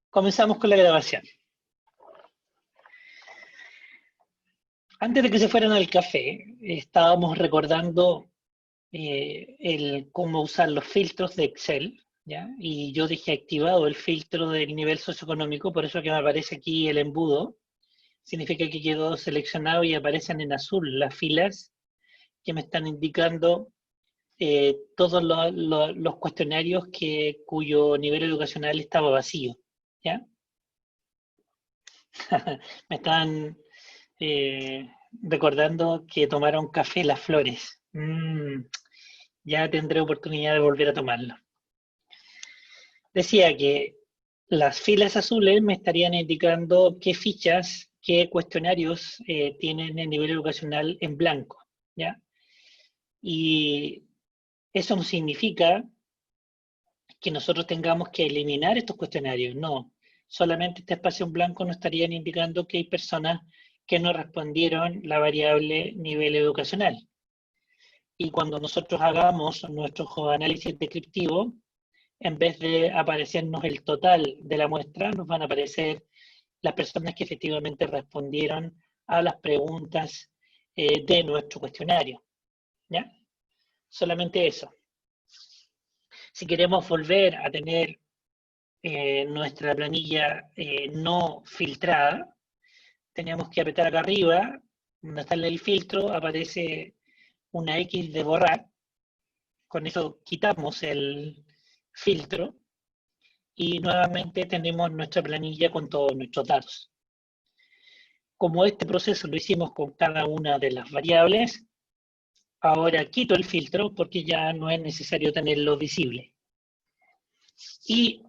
Comenzamos con la grabación. Antes de que se fueran al café, estábamos recordando cómo usar los filtros de Excel, ¿ya? Y yo dejé activado el filtro del nivel socioeconómico, por eso que me aparece aquí el embudo. Significa que quedó seleccionado y aparecen en azul las filas que me están indicando todos los cuestionarios cuyo nivel educacional estaba vacío, ¿ya? Me están recordando que tomaron café Las Flores. Ya tendré oportunidad de volver a tomarlo. Decía que las filas azules me estarían indicando qué fichas, qué cuestionarios tienen el nivel educacional en blanco, ¿ya? Y eso no significa que nosotros tengamos que eliminar estos cuestionarios, no. Solamente este espacio en blanco nos estarían indicando que hay personas que no respondieron la variable nivel educacional. Y cuando nosotros hagamos nuestro análisis descriptivo, en vez de aparecernos el total de la muestra, nos van a aparecer las personas que efectivamente respondieron a las preguntas de nuestro cuestionario, ¿ya? Solamente eso. Si queremos volver a tener nuestra planilla no filtrada, tenemos que apretar acá arriba, donde está el filtro, aparece una X de borrar. Con eso quitamos el filtro y nuevamente tenemos nuestra planilla con todos nuestros datos. Como este proceso lo hicimos con cada una de las variables, ahora quito el filtro porque ya no es necesario tenerlo visible. Y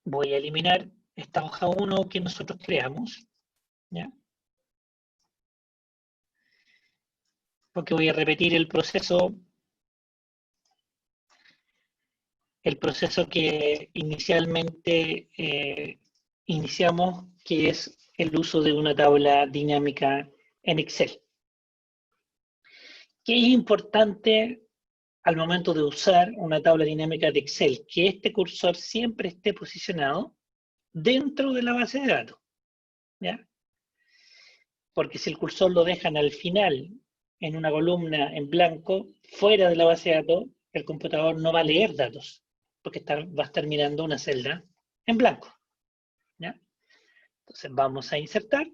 voy a eliminar esta hoja 1 que nosotros creamos, ¿ya? Porque voy a repetir el proceso que inicialmente iniciamos, que es el uso de una tabla dinámica en Excel. ¿Qué es importante al momento de usar una tabla dinámica de Excel? Que este cursor siempre esté posicionado dentro de la base de datos, ¿ya? Porque si el cursor lo dejan al final, en una columna en blanco, fuera de la base de datos, el computador no va a leer datos, porque va a estar mirando una celda en blanco, ¿ya? Entonces vamos a insertar,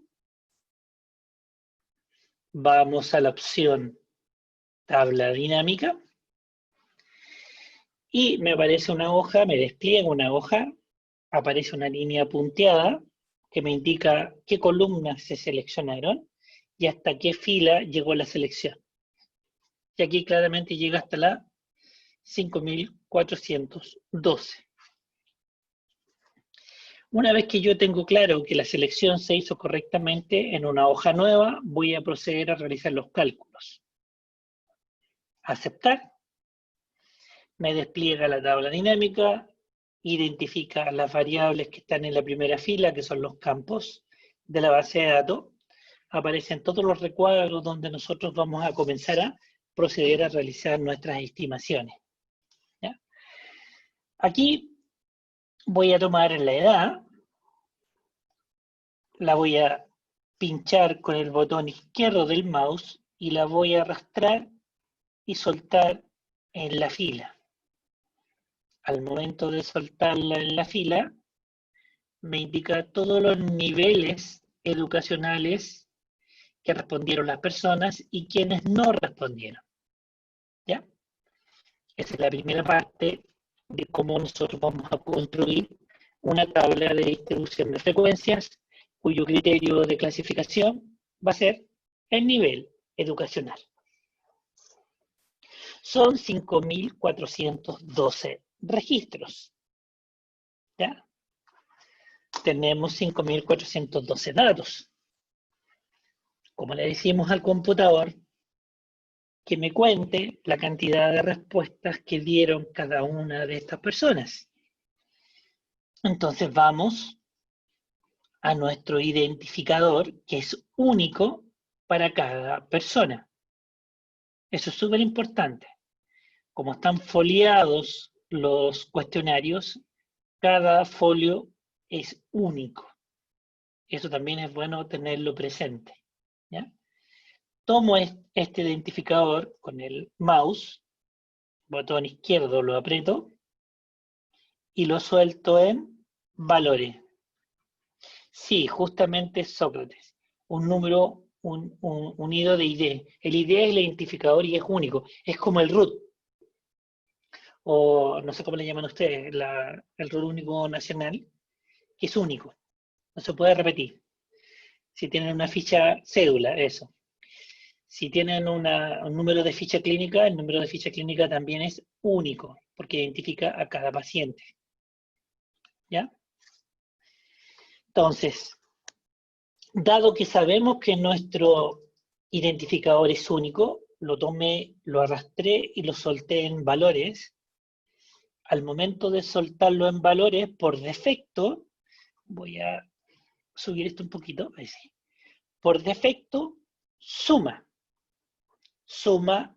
vamos a la opción tabla dinámica, y me aparece una hoja, me despliega una hoja, aparece una línea punteada que me indica qué columnas se seleccionaron y hasta qué fila llegó la selección. Y aquí claramente llega hasta la 5412. Una vez que yo tengo claro que la selección se hizo correctamente en una hoja nueva, voy a proceder a realizar los cálculos. Aceptar. Me despliega la tabla dinámica, identifica las variables que están en la primera fila, que son los campos de la base de datos. Aparecen todos los recuadros donde nosotros vamos a comenzar a proceder a realizar nuestras estimaciones, ¿ya? Aquí voy a tomar la edad, la voy a pinchar con el botón izquierdo del mouse y la voy a arrastrar y soltar en la fila. Al momento de soltarla en la fila, me indica todos los niveles educacionales que respondieron las personas y quienes no respondieron, ¿ya? Esa es la primera parte de cómo nosotros vamos a construir una tabla de distribución de frecuencias cuyo criterio de clasificación va a ser el nivel educacional. Son 5.412 registros, ¿ya? Tenemos 5.412 datos. Como le decimos al computador, que me cuente la cantidad de respuestas que dieron cada una de estas personas. Entonces vamos a nuestro identificador, que es único para cada persona. Eso es súper importante. Como están foliados los cuestionarios, cada folio es único. Eso también es bueno tenerlo presente, ¿ya? Tomo este identificador con el mouse, botón izquierdo lo aprieto, y lo suelto en valores. Sí, justamente Sócrates. Un número unido de ID. El ID es el identificador y es único. Es como el root. O no sé cómo le llaman ustedes, el root único nacional, que es único. No se puede repetir. Si tienen una ficha cédula, eso. Si tienen un número de ficha clínica, el número de ficha clínica también es único, porque identifica a cada paciente. ¿Ya? Entonces, dado que sabemos que nuestro identificador es único, lo tomé, lo arrastré y lo solté en valores. Al momento de soltarlo en valores, por defecto, voy a subir esto un poquito, ahí sí. Por defecto, suma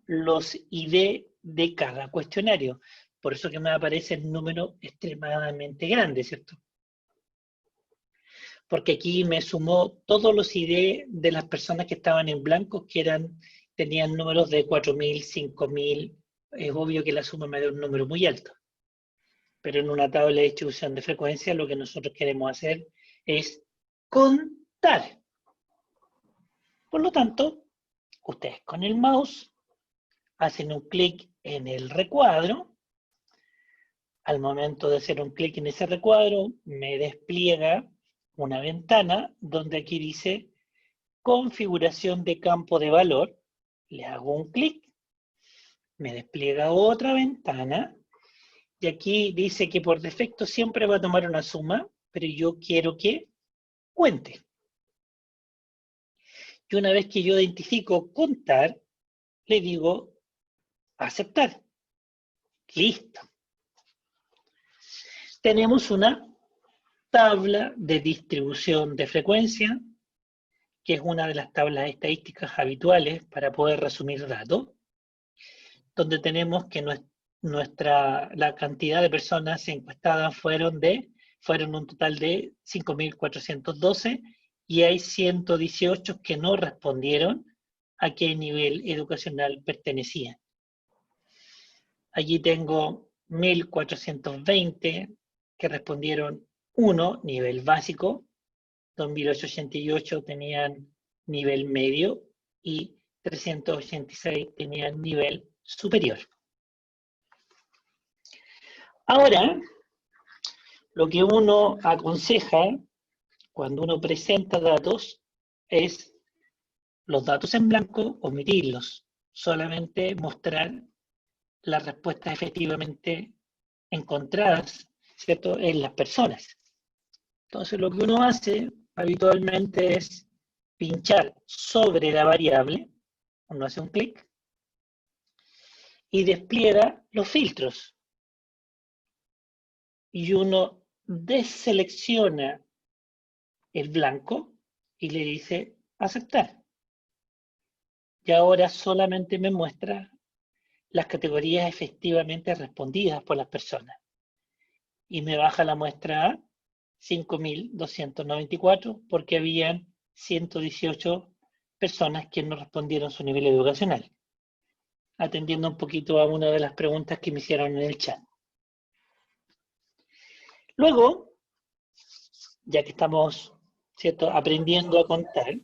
los ID de cada cuestionario. Por eso que me aparece el número extremadamente grande, ¿cierto? Porque aquí me sumó todos los ID de las personas que estaban en blanco, que tenían números de 4.000, 5.000. Es obvio que la suma me da un número muy alto. Pero en una tabla de distribución de frecuencia lo que nosotros queremos hacer es contar. Por lo tanto, ustedes con el mouse hacen un clic en el recuadro. Al momento de hacer un clic en ese recuadro, me despliega una ventana donde aquí dice configuración de campo de valor. Le hago un clic, me despliega otra ventana y aquí dice que por defecto siempre va a tomar una suma, pero yo quiero que cuente. Y una vez que yo identifico contar, le digo aceptar. Listo. Tenemos una tabla de distribución de frecuencia, que es una de las tablas estadísticas habituales para poder resumir datos, donde tenemos que la cantidad de personas encuestadas fueron un total de 5.412 y hay 118 que no respondieron a qué nivel educacional pertenecían. Allí tengo 1.420 que respondieron 1, nivel básico, 2.888 tenían nivel medio y 386 tenían nivel superior. Ahora, lo que uno aconseja cuando uno presenta datos es los datos en blanco, omitirlos, solamente mostrar las respuestas efectivamente encontradas, ¿cierto?, en las personas. Entonces, lo que uno hace habitualmente es pinchar sobre la variable, uno hace un clic, y despliega los filtros. Y uno deselecciona el blanco y le dice aceptar. Y ahora solamente me muestra las categorías efectivamente respondidas por las personas. Y me baja la muestra a 5.294 porque habían 118 personas que no respondieron su nivel educacional, atendiendo un poquito a una de las preguntas que me hicieron en el chat. Luego, ya que estamos, ¿cierto?, aprendiendo a contar,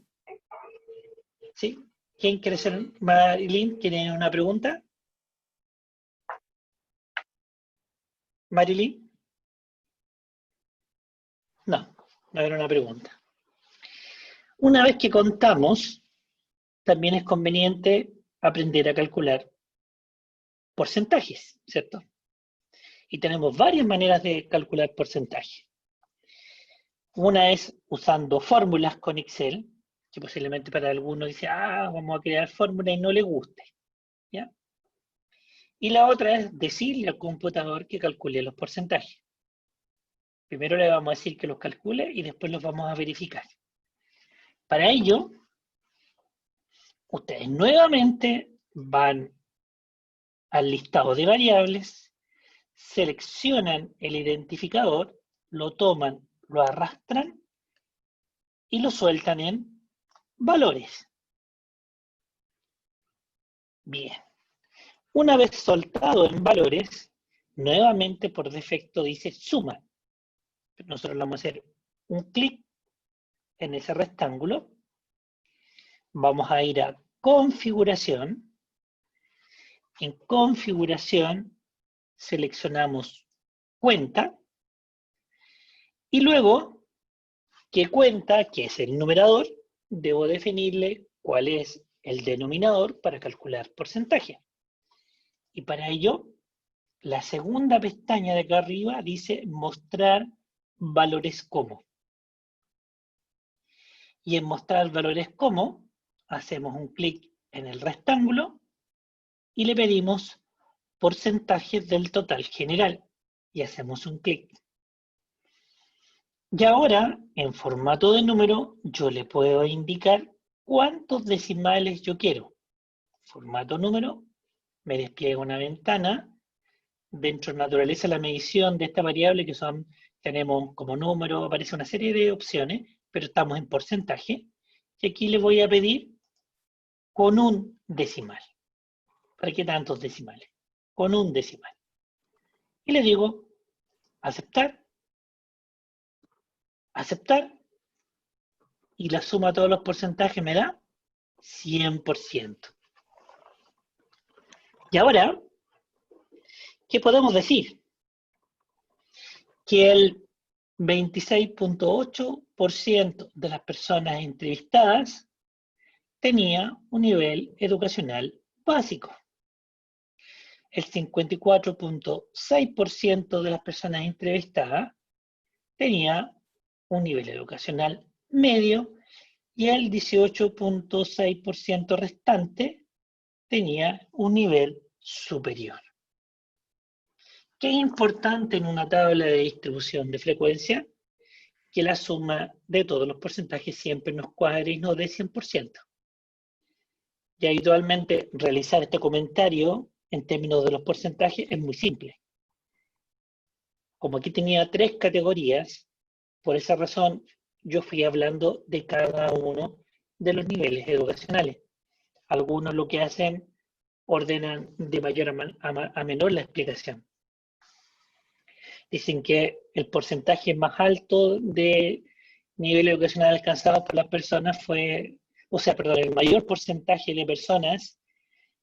¿sí? ¿Quién quiere ser? Marilyn, ¿tiene una pregunta? Marilyn. No era una pregunta. Una vez que contamos, también es conveniente aprender a calcular porcentajes, ¿cierto? Y tenemos varias maneras de calcular porcentajes. Una es usando fórmulas con Excel, que posiblemente para algunos dice, vamos a crear fórmulas y no le guste, ¿ya? Y la otra es decirle al computador que calcule los porcentajes. Primero le vamos a decir que los calcule y después los vamos a verificar. Para ello, ustedes nuevamente van al listado de variables, seleccionan el identificador, lo toman lo arrastran y lo sueltan en valores. Bien. Una vez soltado en valores, nuevamente por defecto dice suma. Nosotros le vamos a hacer un clic en ese rectángulo. Vamos a ir a configuración. En configuración seleccionamos cuenta. Y luego, que cuenta, que es el numerador, debo definirle cuál es el denominador para calcular porcentaje. Y para ello, la segunda pestaña de acá arriba dice mostrar valores como. Y en mostrar valores como, hacemos un clic en el rectángulo y le pedimos porcentaje del total general. Y hacemos un clic. Y ahora, en formato de número, yo le puedo indicar cuántos decimales yo quiero. Formato número, me despliega una ventana. Dentro de naturaleza la medición de esta variable que tenemos como número, aparece una serie de opciones, pero estamos en porcentaje. Y aquí le voy a pedir con un decimal. ¿Para qué tantos decimales? Con un decimal. Y le digo aceptar, aceptar, y la suma de todos los porcentajes me da 100%. Y ahora, ¿qué podemos decir? Que el 26.8% de las personas entrevistadas tenía un nivel educacional básico. El 54.6% de las personas entrevistadas tenía un nivel educacional medio y el 18.6% restante tenía un nivel superior. ¿Qué es importante en una tabla de distribución de frecuencia? Que la suma de todos los porcentajes siempre nos cuadre y nos dé 100%. Y habitualmente realizar este comentario en términos de los porcentajes es muy simple. Como aquí tenía 3 categorías, por esa razón yo fui hablando de cada uno de los niveles educacionales. Algunos lo que hacen, ordenan de mayor a menor la explicación. Dicen que el porcentaje más alto de nivel educacional alcanzado por las personas fue, el mayor porcentaje de personas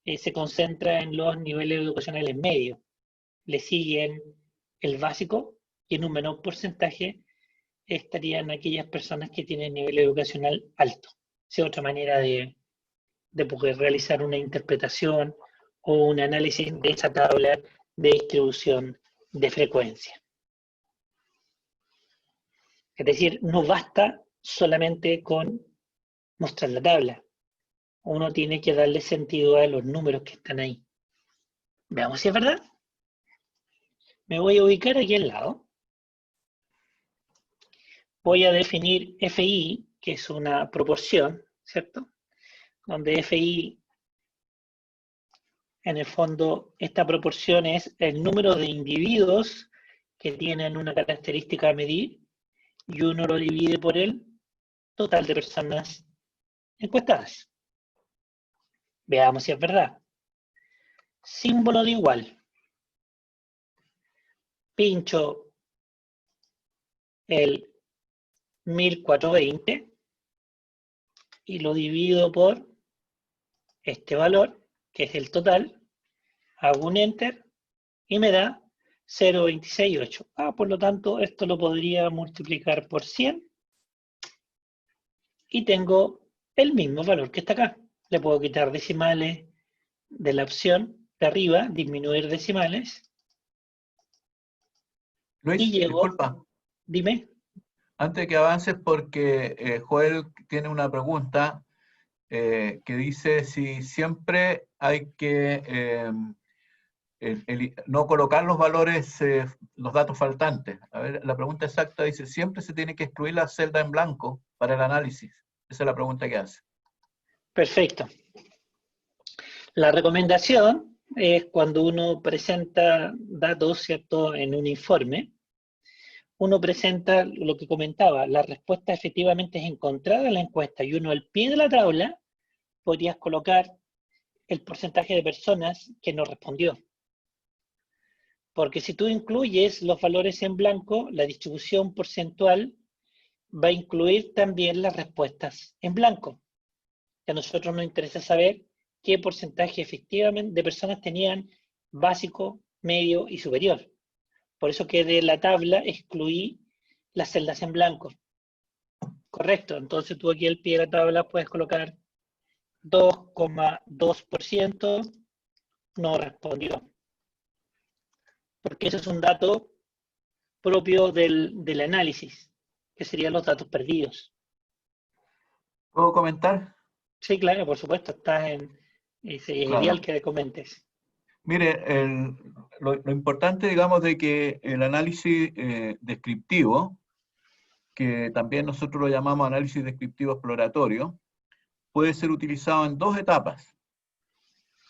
se concentra en los niveles educacionales medios. Le siguen el básico y en un menor porcentaje estarían aquellas personas que tienen nivel educacional alto. Esa es otra manera de poder realizar una interpretación o un análisis de esa tabla de distribución de frecuencia. Es decir, no basta solamente con mostrar la tabla. Uno tiene que darle sentido a los números que están ahí. Veamos si es verdad. Me voy a ubicar aquí al lado. Voy a definir FI, que es una proporción, ¿cierto? Donde FI, en el fondo, esta proporción es el número de individuos que tienen una característica a medir y uno lo divide por el total de personas encuestadas. Veamos si es verdad. Símbolo de igual. Pincho el 1420 y lo divido por este valor, que es el total. Hago un enter y me da 0.268. Por lo tanto, esto lo podría multiplicar por 100 y tengo el mismo valor que está acá. Le puedo quitar decimales de la opción de arriba, disminuir decimales. Luis, y llego, disculpa. Dime. Antes de que avances, porque Joel tiene una pregunta que dice si siempre hay que no colocar los valores, los datos faltantes. A ver, la pregunta exacta dice, ¿siempre se tiene que excluir la celda en blanco para el análisis? Esa es la pregunta que hace. Perfecto. La recomendación es cuando uno presenta datos, ¿cierto?, en un informe, uno presenta lo que comentaba, la respuesta efectivamente es encontrada en la encuesta y uno al pie de la tabla podrías colocar el porcentaje de personas que no respondió. Porque si tú incluyes los valores en blanco, la distribución porcentual va a incluir también las respuestas en blanco. A nosotros nos interesa saber qué porcentaje efectivamente de personas tenían básico, medio y superior. Por eso que de la tabla excluí las celdas en blanco. Correcto, entonces tú aquí al pie de la tabla puedes colocar 2,2% no respondió. Porque ese es un dato propio del análisis, que serían los datos perdidos. ¿Puedo comentar? Sí, claro, por supuesto, estás en... Es ideal Claro. que comentes. Mire, lo importante, digamos, de que el análisis descriptivo, que también nosotros lo llamamos análisis descriptivo exploratorio, puede ser utilizado en dos etapas.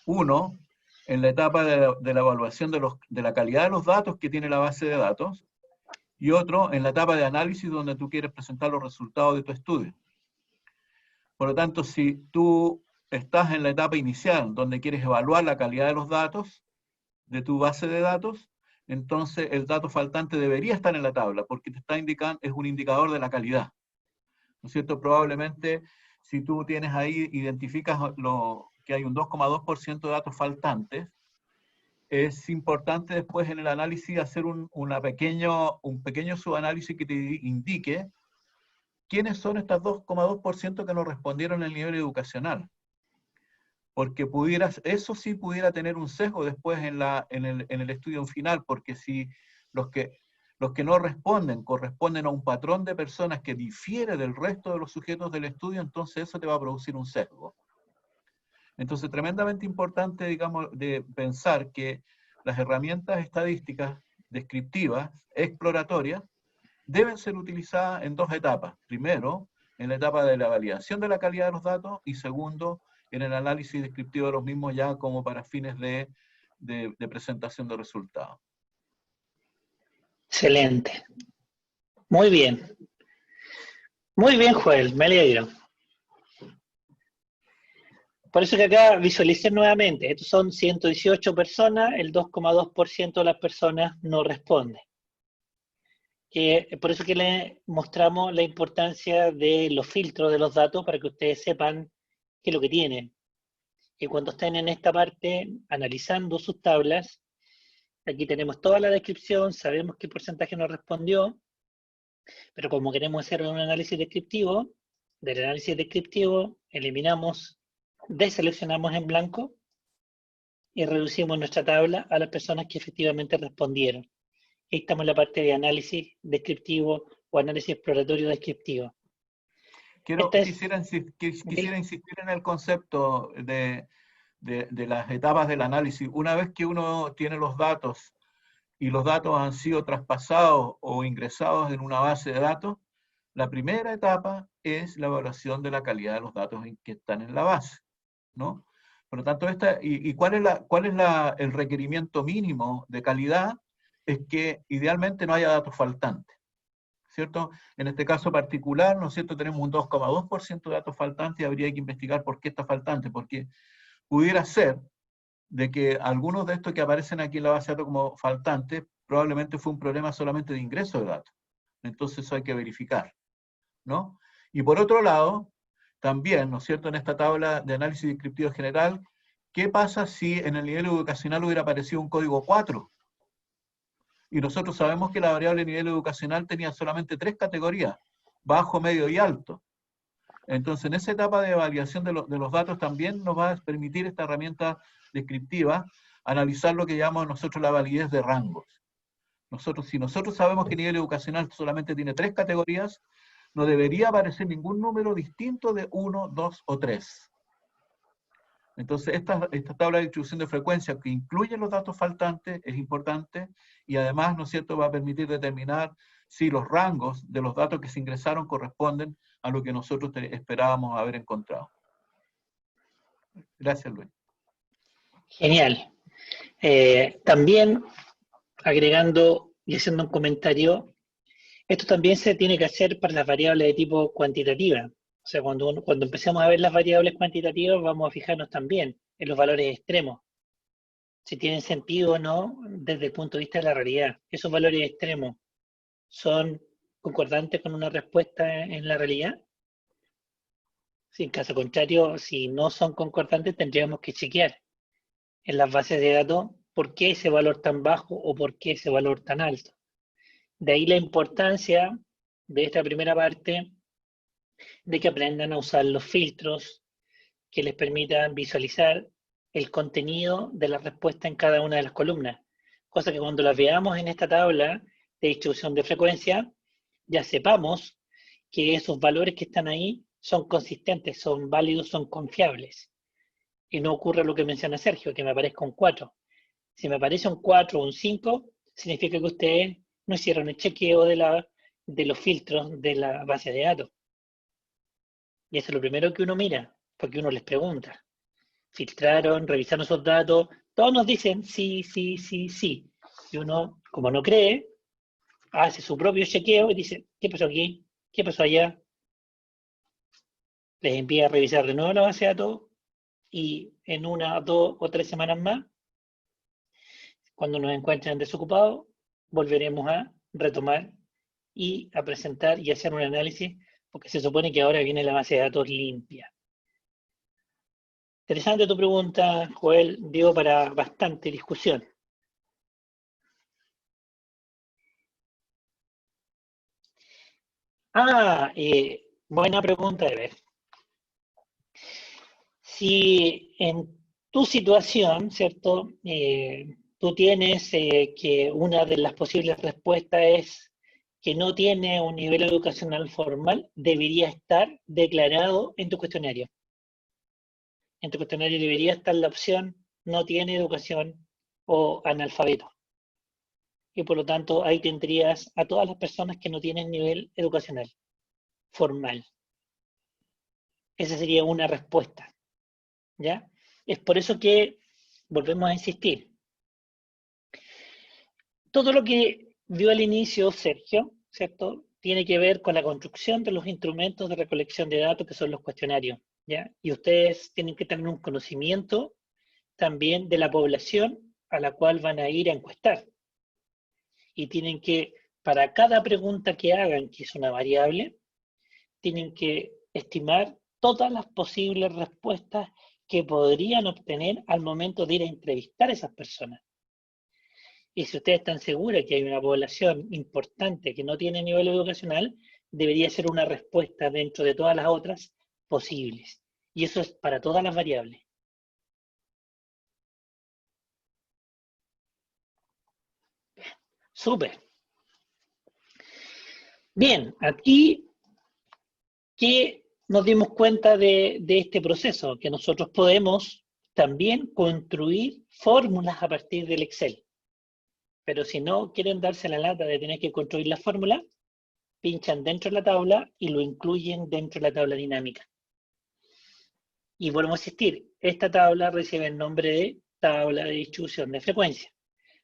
Uno, en la etapa de la evaluación de la calidad de los datos que tiene la base de datos, y otro en la etapa de análisis donde tú quieres presentar los resultados de tu estudio. Por lo tanto, si tú estás en la etapa inicial donde quieres evaluar la calidad de los datos de tu base de datos, entonces el dato faltante debería estar en la tabla porque te está indicando, es un indicador de la calidad. ¿No es cierto? Probablemente si tú tienes ahí, identificas que hay un 2,2% de datos faltantes, es importante después en el análisis hacer un pequeño subanálisis que te indique quiénes son estas 2,2% que no respondieron al nivel educacional. Porque eso sí pudiera tener un sesgo después en el estudio final, porque si los que no responden corresponden a un patrón de personas que difiere del resto de los sujetos del estudio, entonces eso te va a producir un sesgo. Entonces, tremendamente importante, digamos, de pensar que las herramientas estadísticas descriptivas, exploratorias, deben ser utilizadas en dos etapas. Primero, en la etapa de la validación de la calidad de los datos y segundo, en el análisis descriptivo de los mismos ya como para fines de presentación de resultados. Excelente. Muy bien. Muy bien, Joel, me alegro. Por eso que acá visualicé nuevamente, estos son 118 personas, el 2,2% de las personas no responde. Por eso que le mostramos la importancia de los filtros de los datos para que ustedes sepan qué es lo que tienen. Y cuando estén en esta parte analizando sus tablas, aquí tenemos toda la descripción, sabemos qué porcentaje nos respondió, pero como queremos hacer un análisis descriptivo, del análisis descriptivo eliminamos, deseleccionamos en blanco y reducimos nuestra tabla a las personas que efectivamente respondieron. Ahí estamos en la parte de análisis descriptivo o análisis exploratorio descriptivo. Quisiera insistir en el concepto de las etapas del análisis. Una vez que uno tiene los datos y los datos han sido traspasados o ingresados en una base de datos, la primera etapa es la evaluación de la calidad de los datos que están en la base, ¿no? Por lo tanto, ¿cuál es el requerimiento mínimo de calidad? Es que idealmente no haya datos faltantes, ¿cierto? En este caso particular, ¿no es cierto?, tenemos un 2,2% de datos faltantes y habría que investigar por qué está faltante, porque pudiera ser de que algunos de estos que aparecen aquí en la base de datos como faltantes probablemente fue un problema solamente de ingreso de datos. Entonces eso hay que verificar, ¿no? Y por otro lado, también, ¿no es cierto?, en esta tabla de análisis descriptivo general, ¿qué pasa si en el nivel educacional hubiera aparecido un código 4? Y nosotros sabemos que la variable nivel educacional tenía solamente 3 categorías, bajo, medio y alto. Entonces, en esa etapa de validación de los datos también nos va a permitir esta herramienta descriptiva analizar lo que llamamos nosotros la validez de rangos. Si nosotros sabemos que nivel educacional solamente tiene 3 categorías, no debería aparecer ningún número distinto de 1, 2 o 3. Entonces, esta tabla de distribución de frecuencia que incluye los datos faltantes es importante y además, ¿no es cierto?, va a permitir determinar si los rangos de los datos que se ingresaron corresponden a lo que nosotros esperábamos haber encontrado. Gracias, Luis. Genial. También, agregando y haciendo un comentario, Esto también se tiene que hacer para las variables de tipo cuantitativa. O sea, cuando empecemos a ver las variables cuantitativas, vamos a fijarnos también en los valores extremos, si tienen sentido o no desde el punto de vista de la realidad. Esos valores extremos son concordantes con una respuesta en la realidad. Si en caso contrario, si no son concordantes, tendríamos que chequear en las bases de datos por qué ese valor tan bajo o por qué ese valor tan alto. De ahí la importancia de esta primera parte de que aprendan a usar los filtros que les permitan visualizar el contenido de la respuesta en cada una de las columnas. Cosa que cuando las veamos en esta tabla de distribución de frecuencia, ya sepamos que esos valores que están ahí son consistentes, son válidos, son confiables. Y no ocurre lo que menciona Sergio, que me aparezca un 4. Si me aparece un 4 o un 5, significa que ustedes no hicieron el chequeo de los filtros de la base de datos. Y eso es lo primero que uno mira, porque uno les pregunta. Filtraron, revisaron esos datos, todos nos dicen sí, sí, sí, sí. Y uno, como no cree, hace su propio chequeo y dice, ¿qué pasó aquí? ¿Qué pasó allá? Les envía a revisar de nuevo la base de datos y en 1, 2 o 3 semanas más, cuando nos encuentren desocupados, volveremos a retomar y a presentar y hacer un análisis, porque se supone que ahora viene la base de datos limpia. Interesante tu pregunta, Joel, dio para bastante discusión. Buena pregunta de ver. Si en tu situación, ¿cierto? Tú tienes que una de las posibles respuestas es que no tiene un nivel educacional formal, debería estar declarado en tu cuestionario. En tu cuestionario debería estar la opción no tiene educación o analfabeto. Y por lo tanto ahí tendrías a todas las personas que no tienen nivel educacional formal. Esa sería una respuesta, ¿ya? Es por eso que volvemos a insistir. Todo lo que vio al inicio Sergio, ¿cierto? Tiene que ver con la construcción de los instrumentos de recolección de datos que son los cuestionarios, ¿ya? Y ustedes tienen que tener un conocimiento también de la población a la cual van a ir a encuestar. Y tienen que, para cada pregunta que hagan, que es una variable, tienen que estimar todas las posibles respuestas que podrían obtener al momento de ir a entrevistar a esas personas. Y si ustedes están seguros que hay una población importante que no tiene nivel educacional, debería ser una respuesta dentro de todas las otras posibles. Y eso es para todas las variables. Súper. Bien, aquí que nos dimos cuenta de este proceso, que nosotros podemos también construir fórmulas a partir del Excel. Pero si no quieren darse la lata de tener que construir la fórmula, pinchan dentro de la tabla y lo incluyen dentro de la tabla dinámica. Y volvemos a insistir, esta tabla recibe el nombre de tabla de distribución de frecuencia.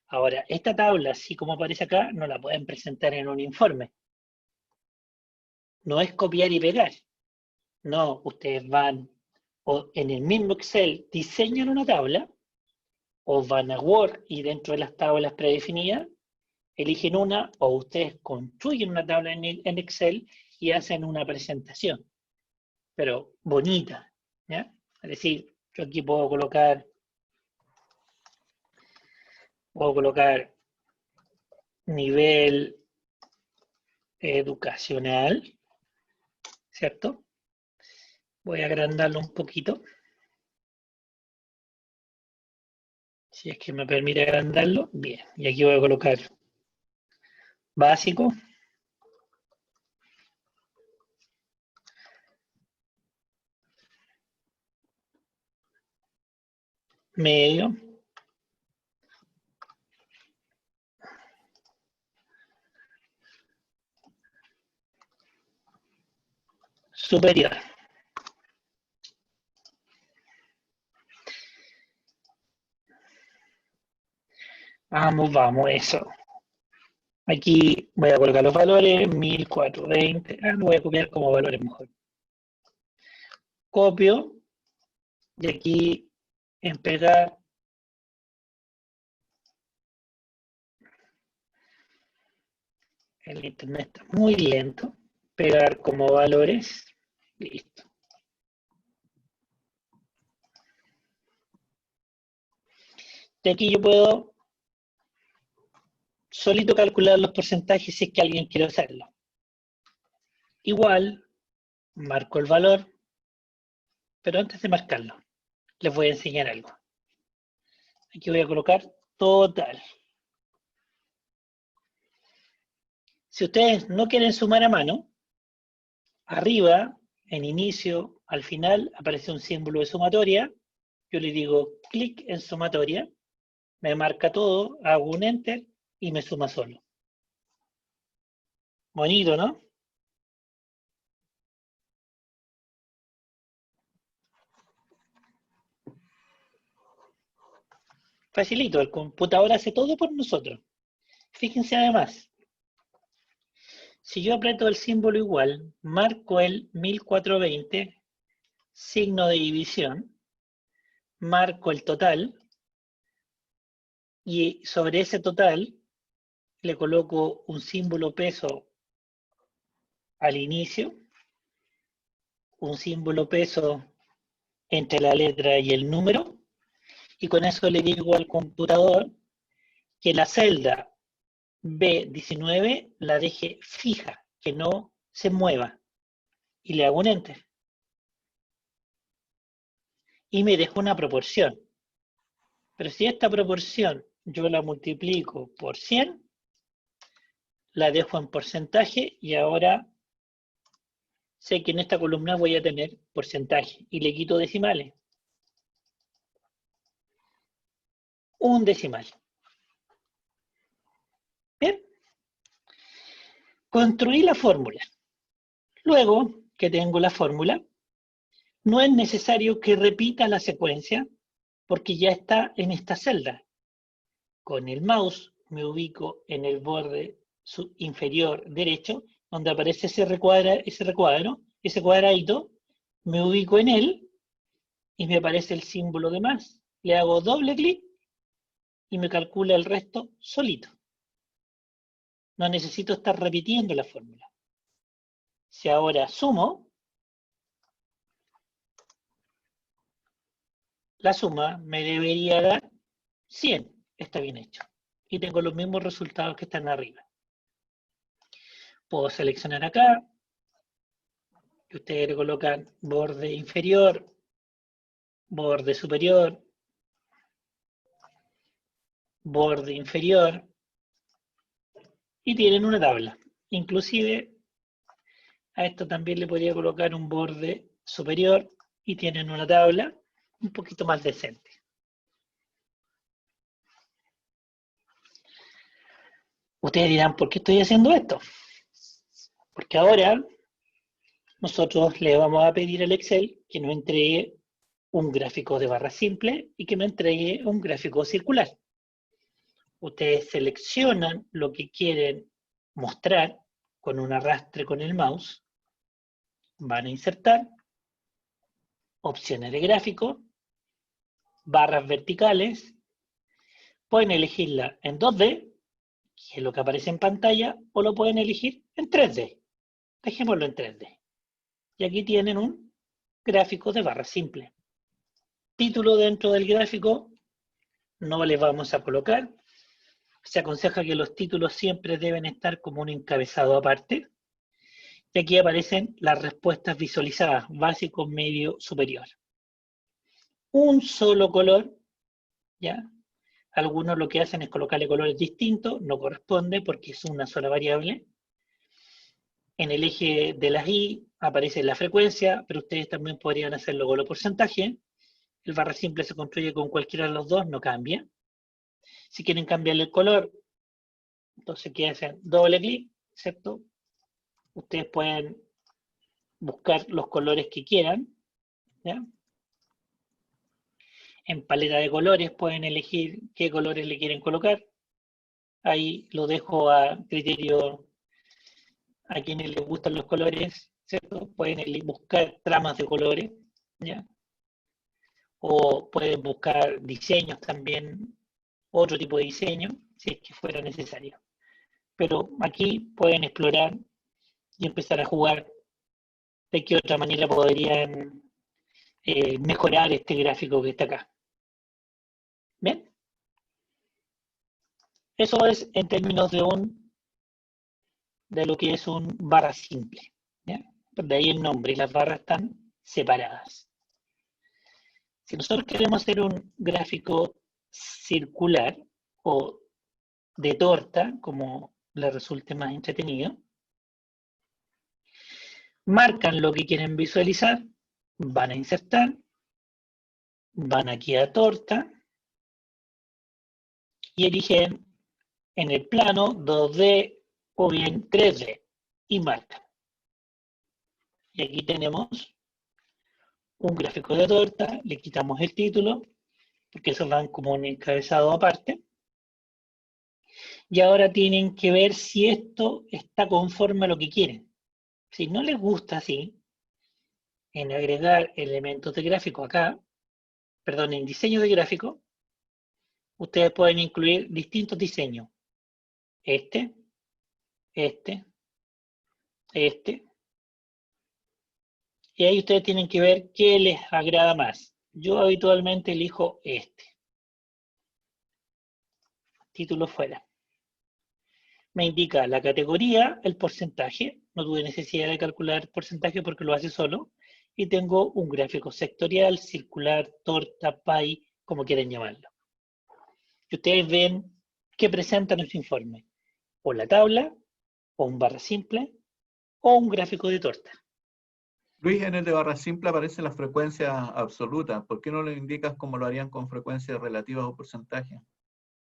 Ahora, esta tabla, así como aparece acá, no la pueden presentar en un informe. No es copiar y pegar. No, ustedes van o en el mismo Excel diseñan una tabla, o van a Word y dentro de las tablas predefinidas eligen una, o ustedes construyen una tabla en Excel y hacen una presentación, pero bonita, ¿ya? Es decir, yo aquí puedo colocar nivel educacional, ¿cierto? Voy a agrandarlo un poquito, si es que me permite agrandarlo, bien, y aquí voy a colocar básico, medio, superior. Vamos, eso. Aquí voy a colocar los valores, 1420, lo voy a copiar como valores mejor. Copio, y aquí en pegar, el internet está muy lento, pegar como valores, listo. De aquí yo puedo solito calcular los porcentajes si es que alguien quiere hacerlo. Igual, marco el valor, pero antes de marcarlo, les voy a enseñar algo. Aquí voy a colocar total. Si ustedes no quieren sumar a mano, arriba, en inicio, al final, aparece un símbolo de sumatoria. Yo le digo clic en sumatoria, me marca todo, hago un enter y me suma solo. Bonito, ¿no? Facilito, el computador hace todo por nosotros. Fíjense además, si yo aprieto el símbolo igual, marco el 1420, signo de división, marco el total, y sobre ese total le coloco un símbolo peso al inicio, un símbolo peso entre la letra y el número, y con eso le digo al computador que la celda B19 la deje fija, que no se mueva, y le hago un enter. Y me dejo una proporción. Pero si esta proporción yo la multiplico por 100, la dejo en porcentaje y ahora sé que en esta columna voy a tener porcentaje y le quito decimales. Un decimal. Bien. Construí la fórmula. Luego que tengo la fórmula, no es necesario que repita la secuencia porque ya está en esta celda. Con el mouse me ubico en el borde inferior derecho, donde aparece ese cuadradito, me ubico en él y me aparece el símbolo de más. Le hago doble clic y me calcula el resto solito. No necesito estar repitiendo la fórmula. Si ahora sumo, la suma me debería dar 100. Está bien hecho. Y tengo los mismos resultados que están arriba. Puedo seleccionar acá. Y ustedes le colocan borde inferior, borde superior, borde inferior. Y tienen una tabla. Inclusive a esto también le podría colocar un borde superior y tienen una tabla un poquito más decente. Ustedes dirán, ¿por qué estoy haciendo esto? Porque ahora nosotros le vamos a pedir al Excel que nos entregue un gráfico de barra simple y que me entregue un gráfico circular. Ustedes seleccionan lo que quieren mostrar con un arrastre con el mouse, van a insertar, opciones de gráfico, barras verticales, pueden elegirla en 2D, que es lo que aparece en pantalla, o lo pueden elegir en 3D. Dejémoslo en 3D. Y aquí tienen un gráfico de barra simple. Título dentro del gráfico no le vamos a colocar. Se aconseja que los títulos siempre deben estar como un encabezado aparte. Y aquí aparecen las respuestas visualizadas, básico, medio, superior. Un solo color, ¿ya? Algunos lo que hacen es colocarle colores distintos, no corresponde porque es una sola variable. En el eje de las Y aparece la frecuencia, pero ustedes también podrían hacerlo con los porcentajes. El barra simple se construye con cualquiera de los dos, no cambia. Si quieren cambiarle el color, entonces ¿qué hacen? Doble clic, ¿cierto? Ustedes pueden buscar los colores que quieran, ¿ya? En paleta de colores pueden elegir qué colores le quieren colocar. Ahí lo dejo a criterio a quienes les gustan los colores, ¿cierto? Pueden buscar tramas de colores, ¿ya? O pueden buscar diseños también, otro tipo de diseño, si es que fuera necesario. Pero aquí pueden explorar y empezar a jugar de qué otra manera podrían mejorar este gráfico que está acá. ¿Bien? Eso es en términos de lo que es un barra simple, ¿ya? De ahí el nombre, y las barras están separadas. Si nosotros queremos hacer un gráfico circular o de torta, como le resulte más entretenido, marcan lo que quieren visualizar, van a insertar, van aquí a torta y eligen en el plano 2D o bien 3D y marcan. Y aquí tenemos un gráfico de torta, le quitamos el título, porque eso van como un encabezado aparte. Y ahora tienen que ver si esto está conforme a lo que quieren. Si no les gusta así, en agregar elementos de gráfico acá, perdón, en diseño de gráfico, ustedes pueden incluir distintos diseños. Este, y ahí ustedes tienen que ver qué les agrada más. Yo habitualmente elijo este. Título fuera. Me indica la categoría, el porcentaje. No tuve necesidad de calcular porcentaje porque lo hace solo. Y tengo un gráfico sectorial, circular, torta, pie, como quieran llamarlo. Y ustedes ven qué presenta nuestro informe. O la tabla, o un barra simple, o un gráfico de torta. Luis, en el de barra simple aparecen las frecuencias absolutas. ¿Por qué no lo indicas como lo harían con frecuencias relativas o porcentaje?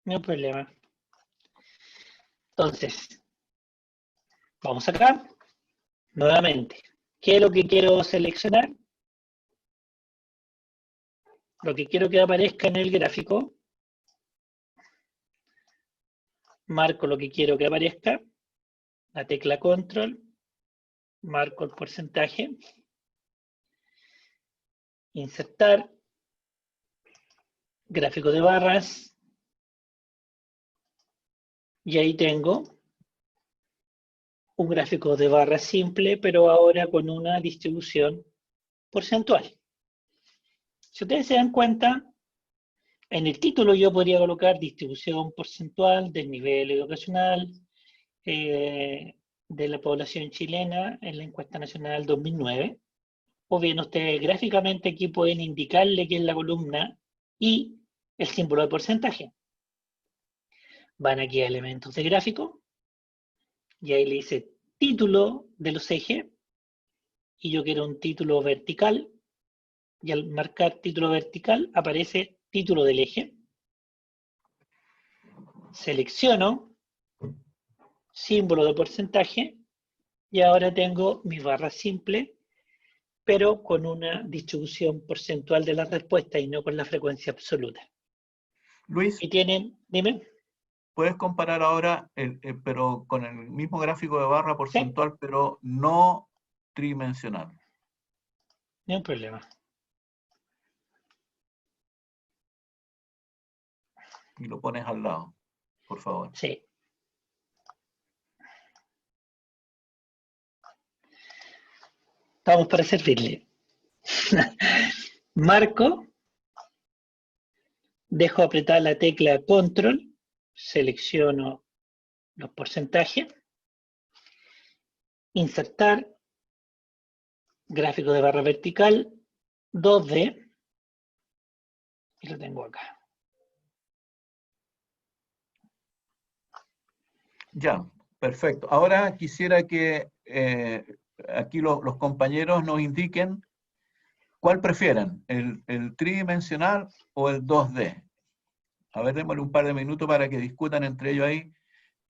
No hay problema. Entonces, vamos acá. Nuevamente, ¿qué es lo que quiero seleccionar? Lo que quiero que aparezca en el gráfico. Marco lo que quiero que aparezca. La tecla control. Marco el porcentaje. Insertar. Gráfico de barras. Y ahí tengo un gráfico de barras simple, pero ahora con una distribución porcentual. Si ustedes se dan cuenta, en el título yo podría colocar distribución porcentual del nivel educacional de la población chilena en la encuesta nacional 2009. O bien ustedes gráficamente aquí pueden indicarle que es la columna y el símbolo de porcentaje. Van aquí a elementos de gráfico y ahí le dice título de los ejes y yo quiero un título vertical y al marcar título vertical aparece título del eje. Selecciono símbolo de porcentaje y ahora tengo mi barra simple, pero con una distribución porcentual de la respuesta y no con la frecuencia absoluta. Luis, Y tienen, dime. ¿puedes comparar ahora, pero con el mismo gráfico de barra porcentual, ¿Sí? pero no tridimensional? No hay problema. Y lo pones al lado, por favor. Sí. Estamos para servirle. Marco. Dejo apretar la tecla control. Selecciono los porcentajes. Insertar. Gráfico de barra vertical. 2D. Y lo tengo acá. Ya, perfecto. Ahora quisiera que aquí los compañeros nos indiquen cuál prefieren, el tridimensional o el 2D. A ver, démosle un par de minutos para que discutan entre ellos ahí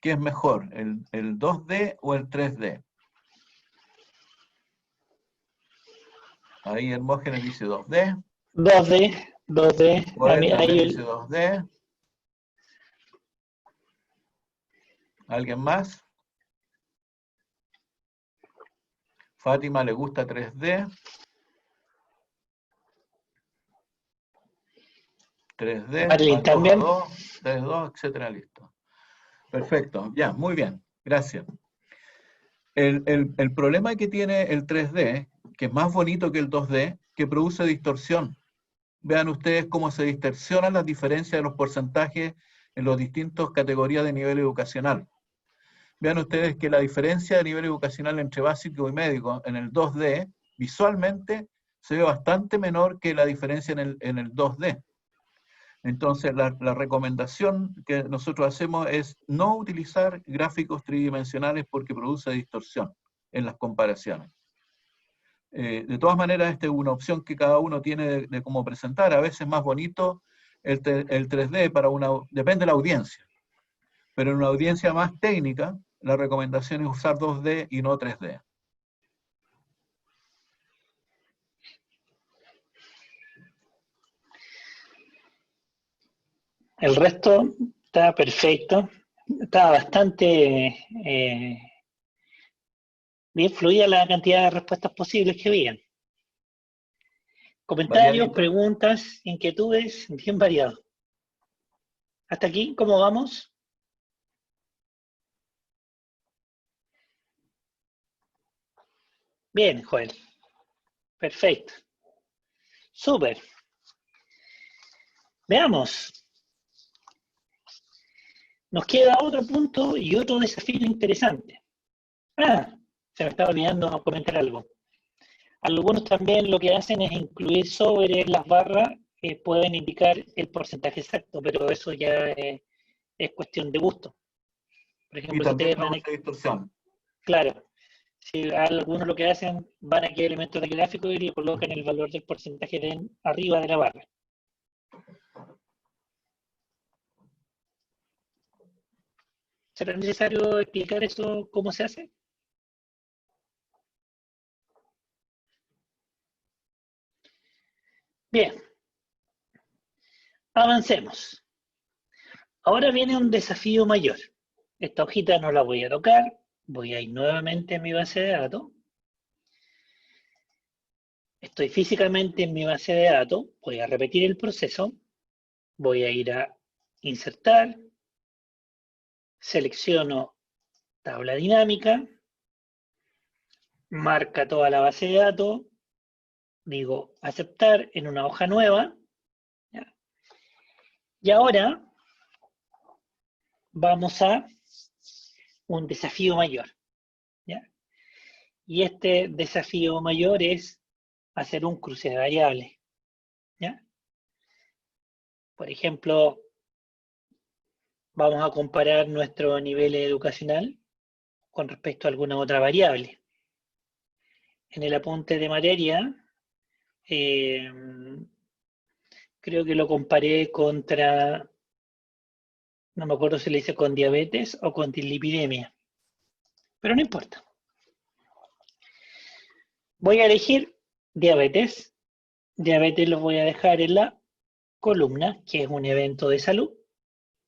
qué es mejor, el 2D o el 3D. Ahí Hermógenes dice 2D. 2D. Joel también Ahí dice 2D. ¿Alguien más? Fátima le gusta 3D. 3D, Marilyn van 2 a también. 2, 3, 2, etcétera, listo. Perfecto, ya, muy bien, gracias. El problema que tiene el 3D, que es más bonito que el 2D, que produce distorsión. Vean ustedes cómo se distorsionan las diferencias de los porcentajes en las distintas categorías de nivel educacional. Vean ustedes que la diferencia de nivel educacional entre básico y médico en el 2D, visualmente, se ve bastante menor que la diferencia en el 2D. Entonces, la recomendación que nosotros hacemos es no utilizar gráficos tridimensionales porque produce distorsión en las comparaciones. De todas maneras, esta es una opción que cada uno tiene de cómo presentar. A veces es más bonito el 3D para depende de la audiencia. Pero en una audiencia más técnica, la recomendación es usar 2D y no 3D. El resto está perfecto. Está bastante bien fluida la cantidad de respuestas posibles que habían. Comentarios, ¿Variadito? preguntas, inquietudes, bien variado. Hasta aquí, ¿cómo vamos? Bien, Joel. Perfecto. Súper. Veamos. Nos queda otro punto y otro desafío interesante. Se me estaba olvidando comentar algo. Algunos también lo que hacen es incluir sobre las barras que pueden indicar el porcentaje exacto, pero eso ya es cuestión de gusto. Por Y ejemplo, si también ustedes van a... produce distorsión. Claro, si algunos lo que hacen, van aquí a elementos de gráfico y le colocan el valor del porcentaje arriba de la barra. ¿Será necesario explicar eso cómo se hace? Bien, avancemos. Ahora viene un desafío mayor. Esta hojita no la voy a tocar, voy a ir nuevamente a mi base de datos. Estoy físicamente en mi base de datos, voy a repetir el proceso, voy a ir a insertar, selecciono tabla dinámica, marca toda la base de datos, digo aceptar en una hoja nueva, ¿ya? Y ahora vamos a un desafío mayor, ¿ya? Y este desafío mayor es hacer un cruce de variables, ¿ya? Por ejemplo, vamos a comparar nuestro nivel educacional con respecto a alguna otra variable. En el apunte de materia, creo que lo comparé contra, no me acuerdo si le hice con diabetes o con dislipidemia, pero no importa. Voy a elegir diabetes. Diabetes lo voy a dejar en la columna, que es un evento de salud,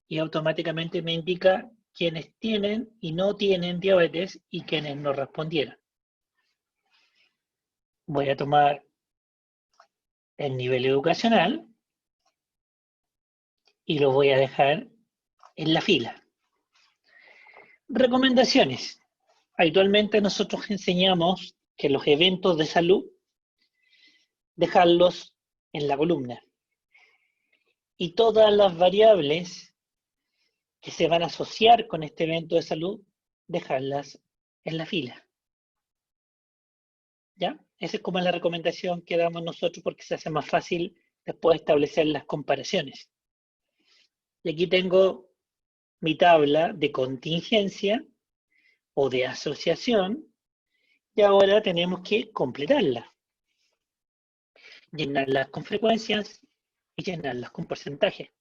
y automáticamente me indica quienes tienen y no tienen diabetes y quienes no respondieron. Voy a tomar el nivel educacional y lo voy a dejar en la fila. Recomendaciones. Habitualmente nosotros enseñamos que los eventos de salud, dejarlos en la columna. Y todas las variables que se van a asociar con este evento de salud, dejarlas en la fila. ¿Ya? Esa es como la recomendación que damos nosotros porque se hace más fácil después establecer las comparaciones. Y aquí tengo mi tabla de contingencia o de asociación y ahora tenemos que completarla. Llenarlas con frecuencias y llenarlas con porcentaje.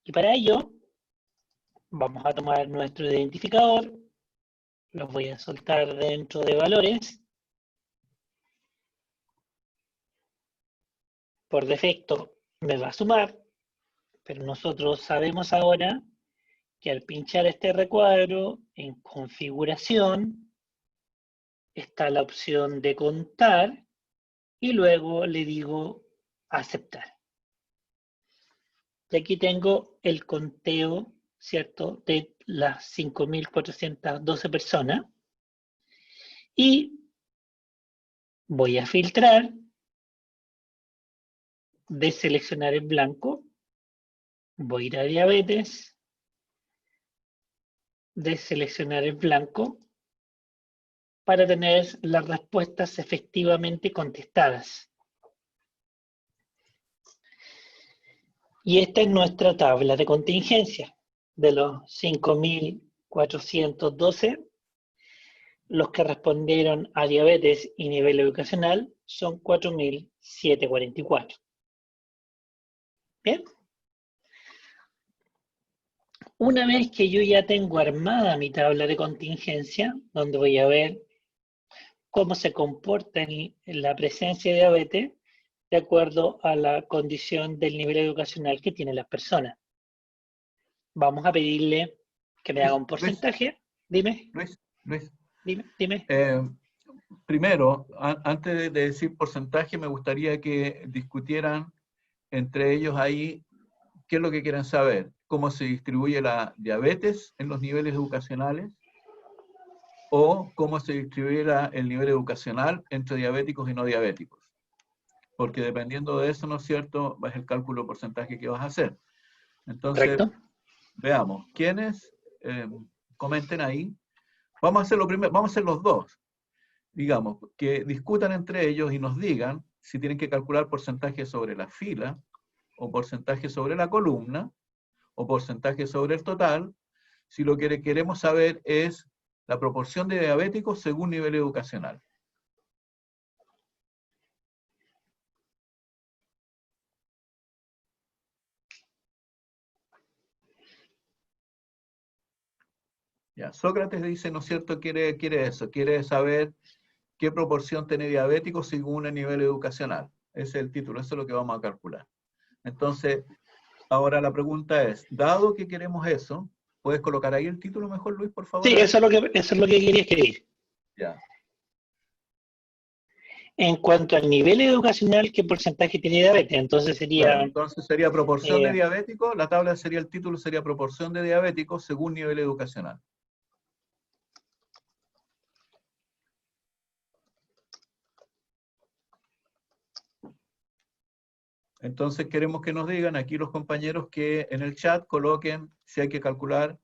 Y para ello vamos a tomar nuestro identificador, los voy a soltar dentro de valores. Por defecto me va a sumar, pero nosotros sabemos ahora que al pinchar este recuadro en configuración está la opción de contar y luego le digo aceptar. Y aquí tengo el conteo, ¿cierto?, de las 5.412 personas. Y voy a filtrar, deseleccionar en blanco, voy a ir a diabetes, deseleccionar en blanco, para tener las respuestas efectivamente contestadas. Y esta es nuestra tabla de contingencia. De los 5.412, los que respondieron a diabetes y nivel educacional son 4.744. ¿Bien? Una vez que yo ya tengo armada mi tabla de contingencia, donde voy a ver cómo se comporta en la presencia de diabetes de acuerdo a la condición del nivel educacional que tienen las personas. Vamos a pedirle que me haga un porcentaje. Dime. Luis. Dime. Primero, antes de decir porcentaje, me gustaría que discutieran entre ellos ahí qué es lo que quieren saber, cómo se distribuye la diabetes en los niveles educacionales, o cómo se distribuye el nivel educacional entre diabéticos y no diabéticos. Porque dependiendo de eso, ¿no es cierto?, es el cálculo porcentaje que vas a hacer. Entonces, correcto. Veamos, ¿quiénes? Comenten ahí. Vamos a hacer lo primero, vamos a hacer los dos. Digamos, que discutan entre ellos y nos digan si tienen que calcular porcentaje sobre la fila, o porcentaje sobre la columna, o porcentaje sobre el total, si lo que queremos saber es la proporción de diabéticos según nivel educacional. Ya, Sócrates dice, ¿no es cierto?, quiere eso, quiere saber qué proporción tiene diabéticos según el nivel educacional. Ese es el título, eso es lo que vamos a calcular. Entonces, ahora la pregunta es, dado que queremos eso, ¿puedes colocar ahí el título mejor, Luis, por favor? Sí, eso es lo que quería escribir. Ya. En cuanto al nivel educacional, ¿qué porcentaje tiene diabetes? Entonces sería... Claro, entonces sería proporción de diabéticos, la tabla sería, el título sería proporción de diabéticos según nivel educacional. Entonces queremos que nos digan aquí los compañeros que en el chat coloquen si hay que calcular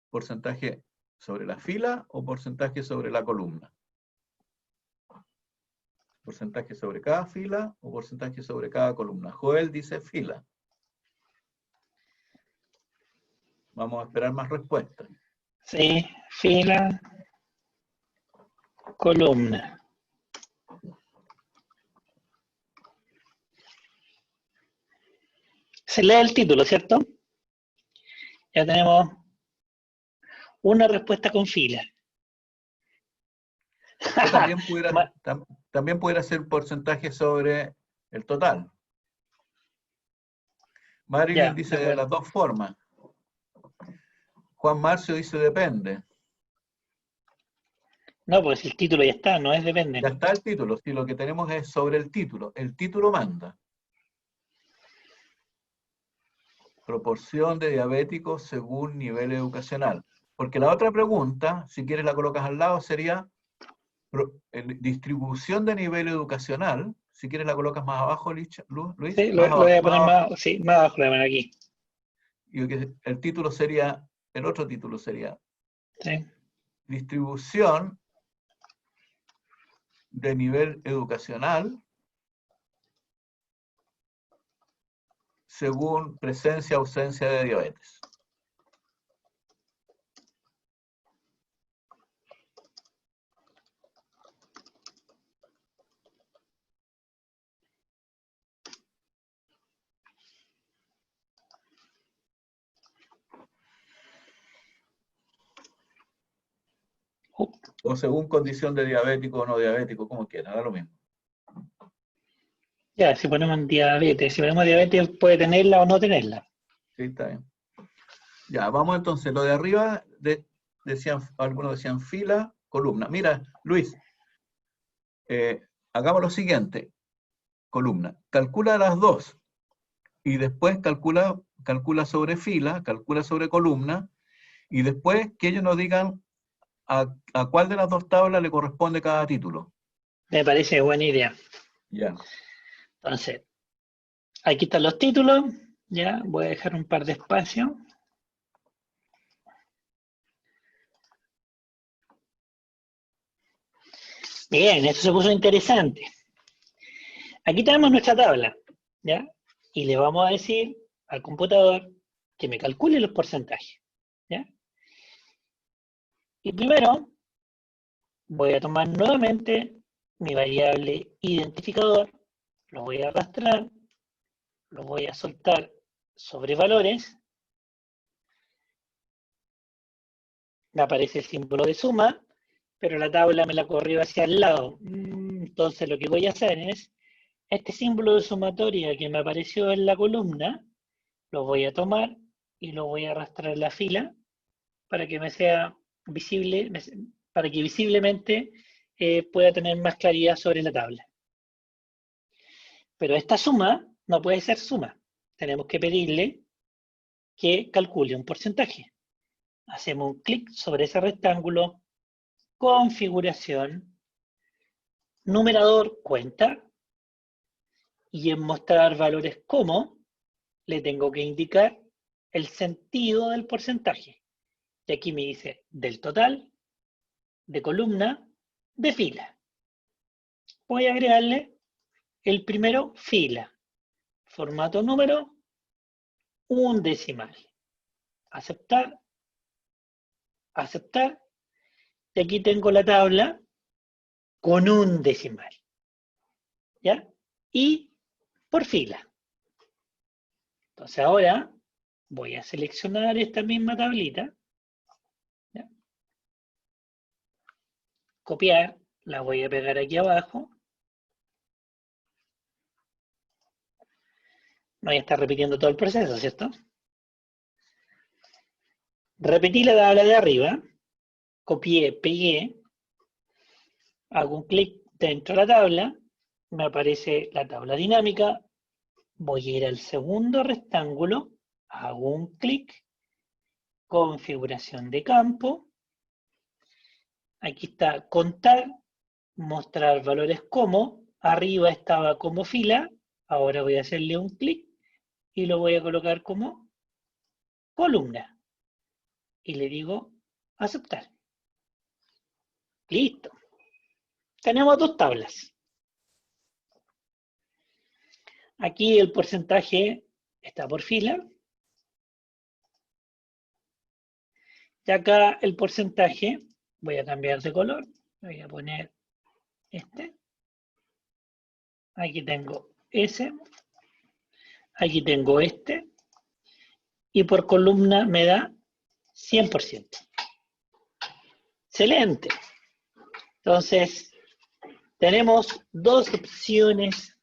porcentaje sobre la fila o porcentaje sobre la columna. Porcentaje sobre cada fila o porcentaje sobre cada columna. Joel dice fila. Vamos a esperar más respuestas. Sí, fila, columna. Se lee el título, ¿cierto? Ya tenemos una respuesta con fila. También pudiera ser porcentaje sobre el total. Marilyn dice de las dos formas. Juan Marcio dice depende. No, pues el título ya está, no es depende. Ya está el título, si lo que tenemos es sobre el título manda. Proporción de diabéticos según nivel educacional. Porque la otra pregunta, si quieres la colocas al lado, sería distribución de nivel educacional. Si quieres la colocas más abajo, Luis. Sí, lo voy a poner más abajo, lo voy a poner aquí. Y el título sería, el otro título sería, sí, distribución de nivel educacional según presencia o ausencia de diabetes. O según condición de diabético o no diabético, como quieran, da lo mismo. Ya, si ponemos diabetes puede tenerla o no tenerla. Sí, está bien. Ya, vamos entonces. Lo de arriba, algunos decían fila, columna. Mira, Luis, hagamos lo siguiente. Columna. Calcula las dos. Y después calcula sobre fila, calcula sobre columna. Y después que ellos nos digan a cuál de las dos tablas le corresponde cada título. Me parece buena idea. Ya. Entonces, aquí están los títulos. Ya, voy a dejar un par de espacios. Bien, esto se puso interesante. Aquí tenemos nuestra tabla, ¿ya? Y le vamos a decir al computador que me calcule los porcentajes, ¿ya? Y primero voy a tomar nuevamente mi variable identificador, lo voy a arrastrar, lo voy a soltar sobre valores, me aparece el símbolo de suma, pero la tabla me la corrió hacia el lado. Entonces lo que voy a hacer es, este símbolo de sumatoria que me apareció en la columna, lo voy a tomar y lo voy a arrastrar en la fila para que me sea visible, para que visiblemente pueda tener más claridad sobre la tabla. Pero esta suma no puede ser suma. Tenemos que pedirle que calcule un porcentaje. Hacemos un clic sobre ese rectángulo, configuración, numerador, cuenta, y en mostrar valores como, le tengo que indicar el sentido del porcentaje. Y aquí me dice del total, de columna, de fila. Voy a agregarle el primero, fila. Formato número, un decimal. Aceptar, aceptar. Y aquí tengo la tabla con un decimal. ¿Ya? Y por fila. Entonces ahora voy a seleccionar esta misma tablita. ¿Ya? Copiar, la voy a pegar aquí abajo. Voy a estar repitiendo todo el proceso, ¿cierto? Repetí la tabla de arriba, copié, pegué, hago un clic dentro de la tabla, me aparece la tabla dinámica, voy a ir al segundo rectángulo, hago un clic, configuración de campo, aquí está contar, mostrar valores como, arriba estaba como fila, ahora voy a hacerle un clic y lo voy a colocar como columna. Y le digo aceptar. Listo. Tenemos dos tablas. Aquí el porcentaje está por fila. Y acá el porcentaje, voy a cambiar de color, voy a poner este. Aquí tengo ese. Aquí tengo este. Y por columna me da 100%. Excelente. Entonces, tenemos dos opciones,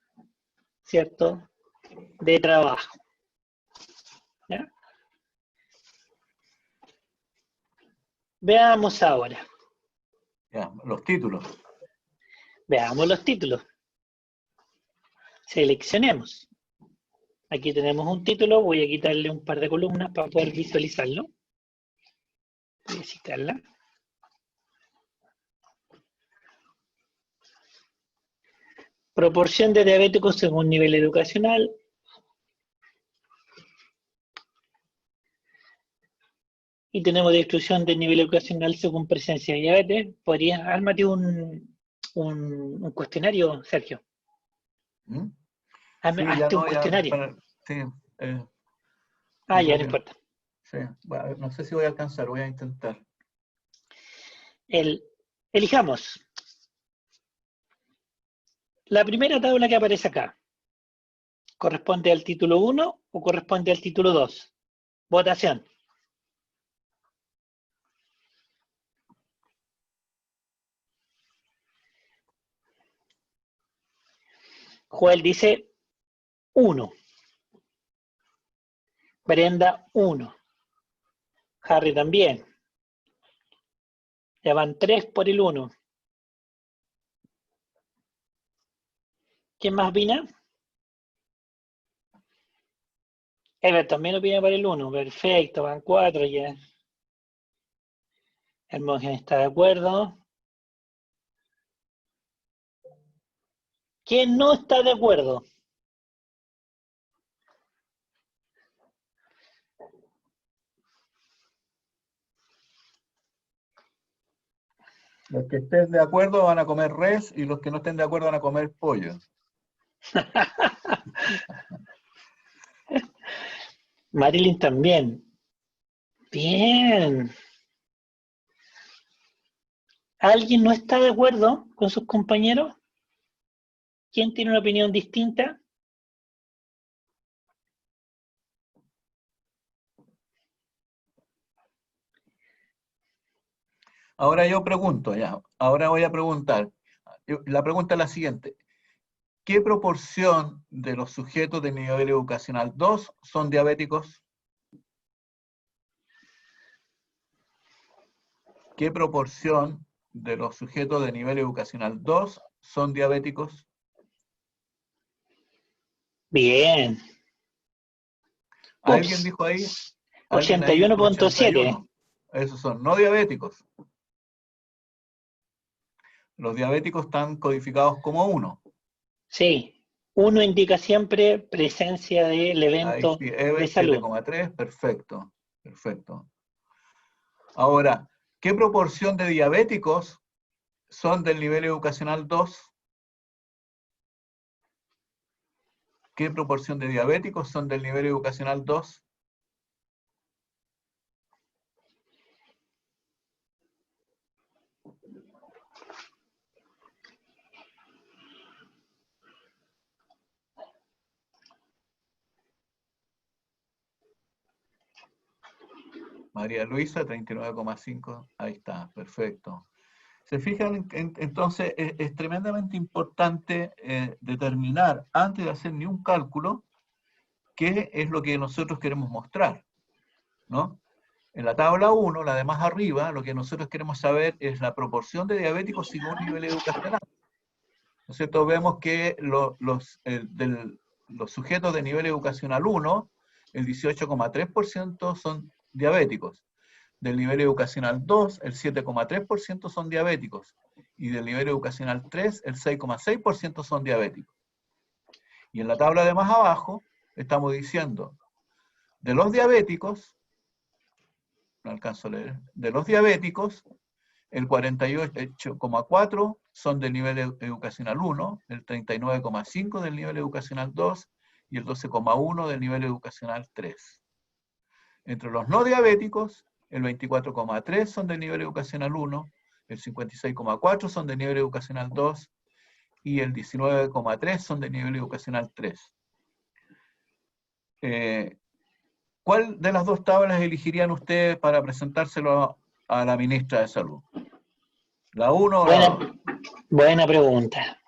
¿cierto?, de trabajo. ¿Ya? Veamos ahora. Ya, los títulos. Veamos los títulos. Seleccionemos. Aquí tenemos un título, voy a quitarle un par de columnas para poder visualizarlo. Voy a citarla. Proporción de diabéticos según nivel educacional. Y tenemos distribución del nivel educacional según presencia de diabetes. ¿Podrías armarte un cuestionario, Sergio? ¿Mm? Sí, ya Hazte un no, ya. cuestionario. Sí, Ya creo no que no. importa. Sí, bueno, no sé si voy a alcanzar, voy a intentar. Elijamos. La primera tabla que aparece acá, ¿corresponde al título 1 o corresponde al título 2? Votación. Joel dice 1. Brenda 1. Harry también. Ya van 3 por el 1. ¿Quién más opina? Ever también opina por el 1. Perfecto, van 4 ya. Hermogen está de acuerdo. ¿Quién no está de acuerdo? Los que estén de acuerdo van a comer res y los que no estén de acuerdo van a comer pollo. Marilyn también. Bien. ¿Alguien no está de acuerdo con sus compañeros? ¿Quién tiene una opinión distinta? Ahora yo pregunto, ya. Ahora voy a preguntar. La pregunta es la siguiente. ¿Qué proporción de los sujetos de nivel educacional 2 son diabéticos? ¿Qué proporción de los sujetos de nivel educacional 2 son diabéticos? Bien. ¿Alguien Ups. dijo ahí? ¿Alguien ahí dijo 81.7. 81? Esos son no diabéticos. Los diabéticos están codificados como 1. Sí. 1 indica siempre presencia del Ahí evento sí, de Ever salud. 7,3, perfecto. Perfecto. Ahora, ¿qué proporción de diabéticos son del nivel educacional 2? ¿Qué proporción de diabéticos son del nivel educacional 2? María Luisa, 39,5. Ahí está, perfecto. Se fijan, entonces es tremendamente importante determinar, antes de hacer ni un cálculo, qué es lo que nosotros queremos mostrar, ¿no? En la tabla 1, la de más arriba, lo que nosotros queremos saber es la proporción de diabéticos según nivel educacional. ¿No es cierto? Vemos que los sujetos de nivel educacional 1, el 18,3% son diabéticos. Del nivel educacional 2, el 7,3% son diabéticos. Y del nivel educacional 3, el 6,6% son diabéticos. Y en la tabla de más abajo, estamos diciendo, de los diabéticos, no alcanzo a leer, de los diabéticos, el 48,4 son del nivel educacional 1, el 39,5 del nivel educacional 2 y el 12,1 del nivel educacional 3. Entre los no diabéticos, el 24,3 son del nivel educacional 1, el 56,4 son del nivel educacional 2 y el 19,3 son del nivel educacional 3. ¿Cuál de las dos tablas elegirían ustedes para presentárselo a la ministra de Salud? ¿La 1 o la 2? Buena pregunta.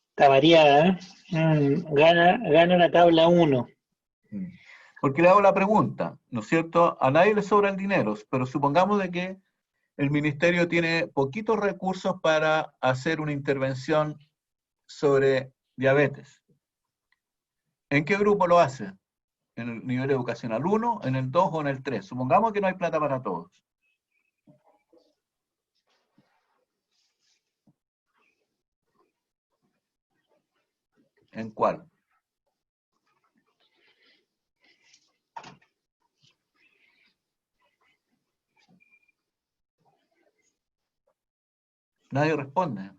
Está variada, ¿eh? Gana la tabla 1. Porque le hago la pregunta, ¿no es cierto? A nadie le sobra el dinero, pero supongamos de que el ministerio tiene poquitos recursos para hacer una intervención sobre diabetes. ¿En qué grupo lo hace? ¿En el nivel educacional 1, en el 2 o en el 3? Supongamos que no hay plata para todos. ¿En cuál? Nadie responde.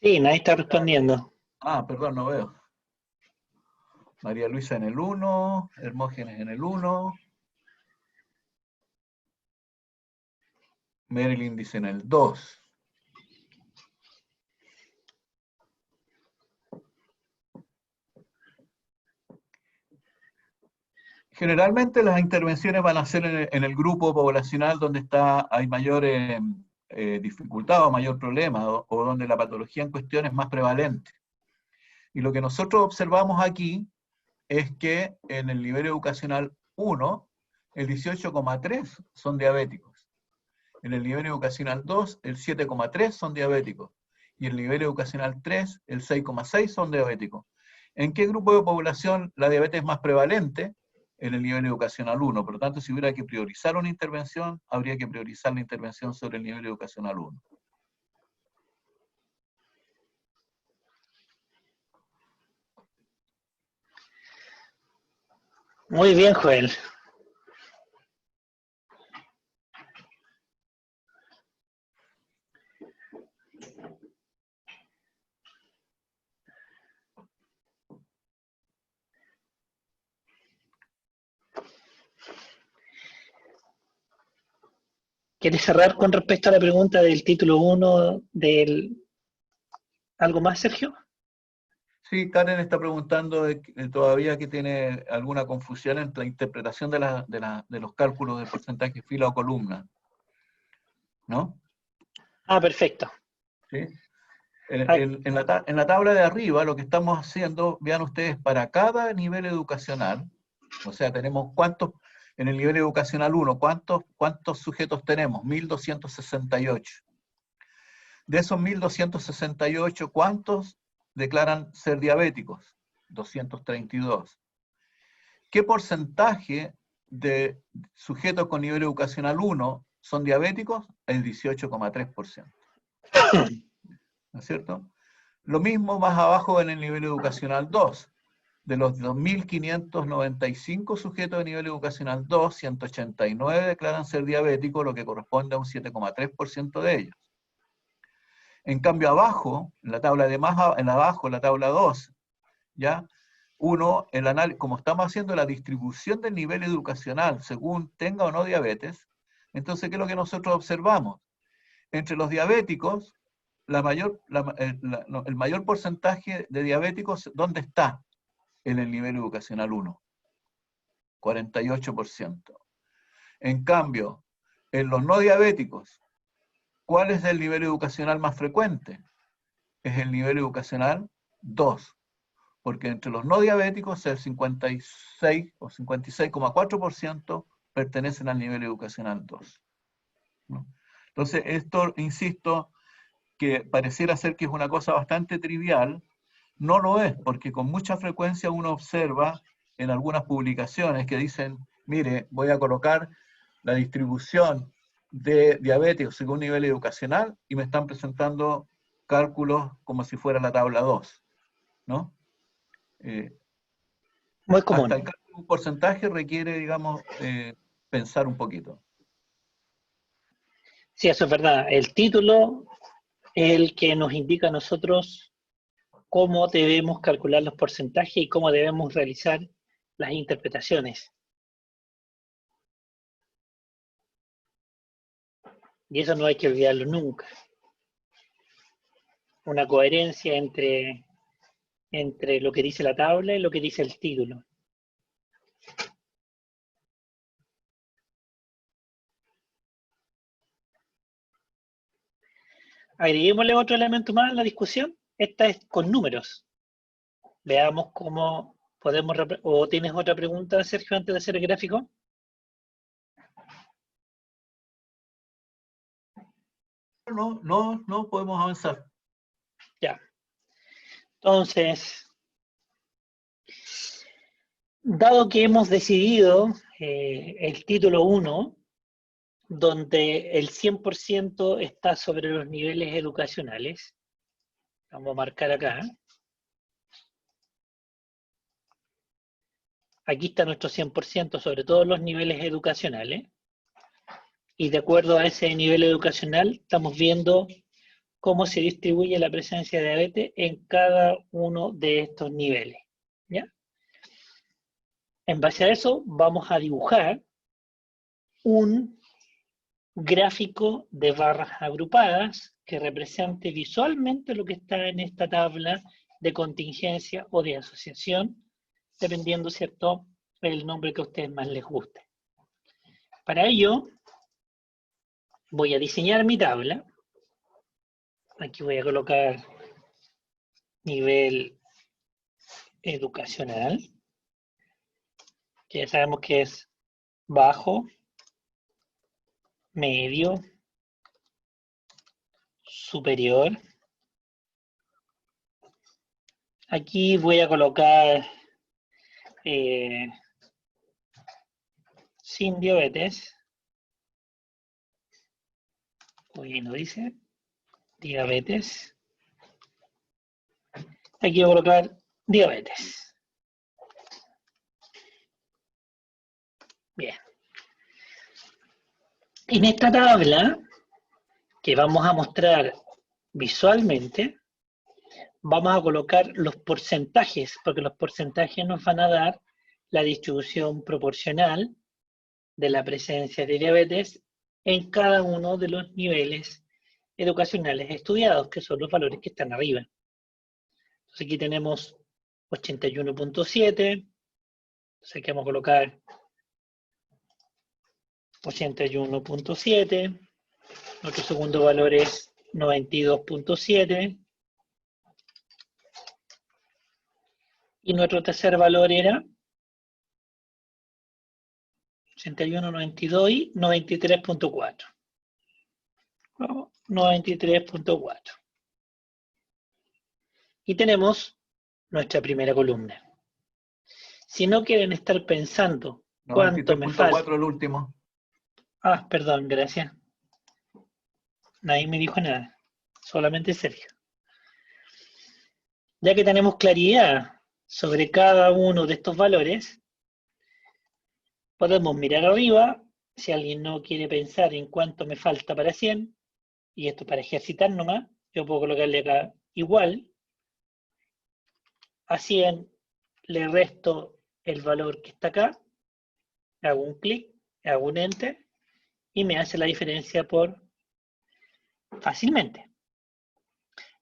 Sí, nadie está respondiendo. Ah, perdón, no veo. María Luisa en el 1, Hermógenes en el 1, Marilyn dice en el 2. Generalmente las intervenciones van a ser en el grupo poblacional donde hay mayor dificultad o mayor problema, o donde la patología en cuestión es más prevalente. Y lo que nosotros observamos aquí es que en el nivel educacional 1, el 18,3 son diabéticos. En el nivel educacional 2, el 7,3 son diabéticos. Y en el nivel educacional 3, el 6,6 son diabéticos. ¿En qué grupo de población la diabetes es más prevalente? En el nivel educacional 1. Por lo tanto, si hubiera que priorizar una intervención, habría que priorizar la intervención sobre el nivel educacional 1. Muy bien, Joel. ¿Quieres cerrar con respecto a la pregunta del título 1 del algo más, Sergio? Sí, Karen está preguntando todavía que tiene alguna confusión entre la interpretación de los cálculos de porcentaje fila o columna, ¿no? Ah, perfecto. ¿Sí? En la tabla de arriba, lo que estamos haciendo, vean ustedes, para cada nivel educacional, o sea, tenemos en el nivel educacional 1, ¿cuántos sujetos tenemos? 1268. De esos 1268, ¿cuántos declaran ser diabéticos? 232. ¿Qué porcentaje de sujetos con nivel educacional 1 son diabéticos? El 18,3%. ¿No es cierto? Lo mismo más abajo en el nivel educacional 2. De los 2.595 sujetos de nivel educacional 2, 189 declaran ser diabéticos, lo que corresponde a un 7,3% de ellos. En cambio, abajo, en la tabla en la tabla 2, ¿ya? Como estamos haciendo la distribución del nivel educacional según tenga o no diabetes, entonces, ¿qué es lo que nosotros observamos? Entre los diabéticos, el mayor porcentaje de diabéticos, ¿dónde está? En el nivel educacional 1, 48%. En cambio, en los no diabéticos, ¿cuál es el nivel educacional más frecuente? Es el nivel educacional 2, porque entre los no diabéticos el 56 o 56,4% pertenecen al nivel educacional 2. ¿No? Entonces, esto, insisto, que pareciera ser que es una cosa bastante trivial, no lo es, porque con mucha frecuencia uno observa en algunas publicaciones que dicen, mire, voy a colocar la distribución de diabéticos según nivel educacional y me están presentando cálculos como si fuera la tabla 2, ¿no? Muy común. Hasta el cálculo de un porcentaje requiere, digamos, pensar un poquito. Sí, eso es verdad. El título es el que nos indica a nosotros cómo debemos calcular los porcentajes y cómo debemos realizar las interpretaciones. Y eso no hay que olvidarlo nunca. Una coherencia entre lo que dice la tabla y lo que dice el título. Agreguémosle otro elemento más a la discusión. Esta es con números. Veamos cómo podemos... ¿O tienes otra pregunta, Sergio, antes de hacer el gráfico? No podemos avanzar. Ya. Entonces, dado que hemos decidido el título 1, donde el 100% está sobre los niveles educacionales, vamos a marcar acá. Aquí está nuestro 100% sobre todos los niveles educacionales. Y de acuerdo a ese nivel educacional, estamos viendo cómo se distribuye la presencia de diabetes en cada uno de estos niveles. ¿Ya? En base a eso, vamos a dibujar un gráfico de barras agrupadas que represente visualmente lo que está en esta tabla de contingencia o de asociación, dependiendo, ¿cierto?, el nombre que a ustedes más les guste. Para ello, voy a diseñar mi tabla. Aquí voy a colocar nivel educacional, que ya sabemos que es bajo, medio, superior. Aquí voy a colocar sin diabetes. Hoy no dice diabetes. Aquí voy a colocar diabetes. Bien. En esta tabla que vamos a mostrar visualmente, vamos a colocar los porcentajes, porque los porcentajes nos van a dar la distribución proporcional de la presencia de diabetes en cada uno de los niveles educacionales estudiados, que son los valores que están arriba. Entonces aquí tenemos 81.7, entonces aquí vamos a colocar 81.7, nuestro segundo valor es 92.7, y nuestro tercer valor era 81, 92 y 93.4. 93.4. Y tenemos nuestra primera columna. Si no quieren estar pensando cuánto me falta... 93.4 el último. Ah, perdón, gracias. Nadie me dijo nada, solamente Sergio. Ya que tenemos claridad sobre cada uno de estos valores, podemos mirar arriba, si alguien no quiere pensar en cuánto me falta para 100, y esto para ejercitar nomás, yo puedo colocarle acá igual, a 100 le resto el valor que está acá, hago un clic, hago un enter, y me hace la diferencia por fácilmente.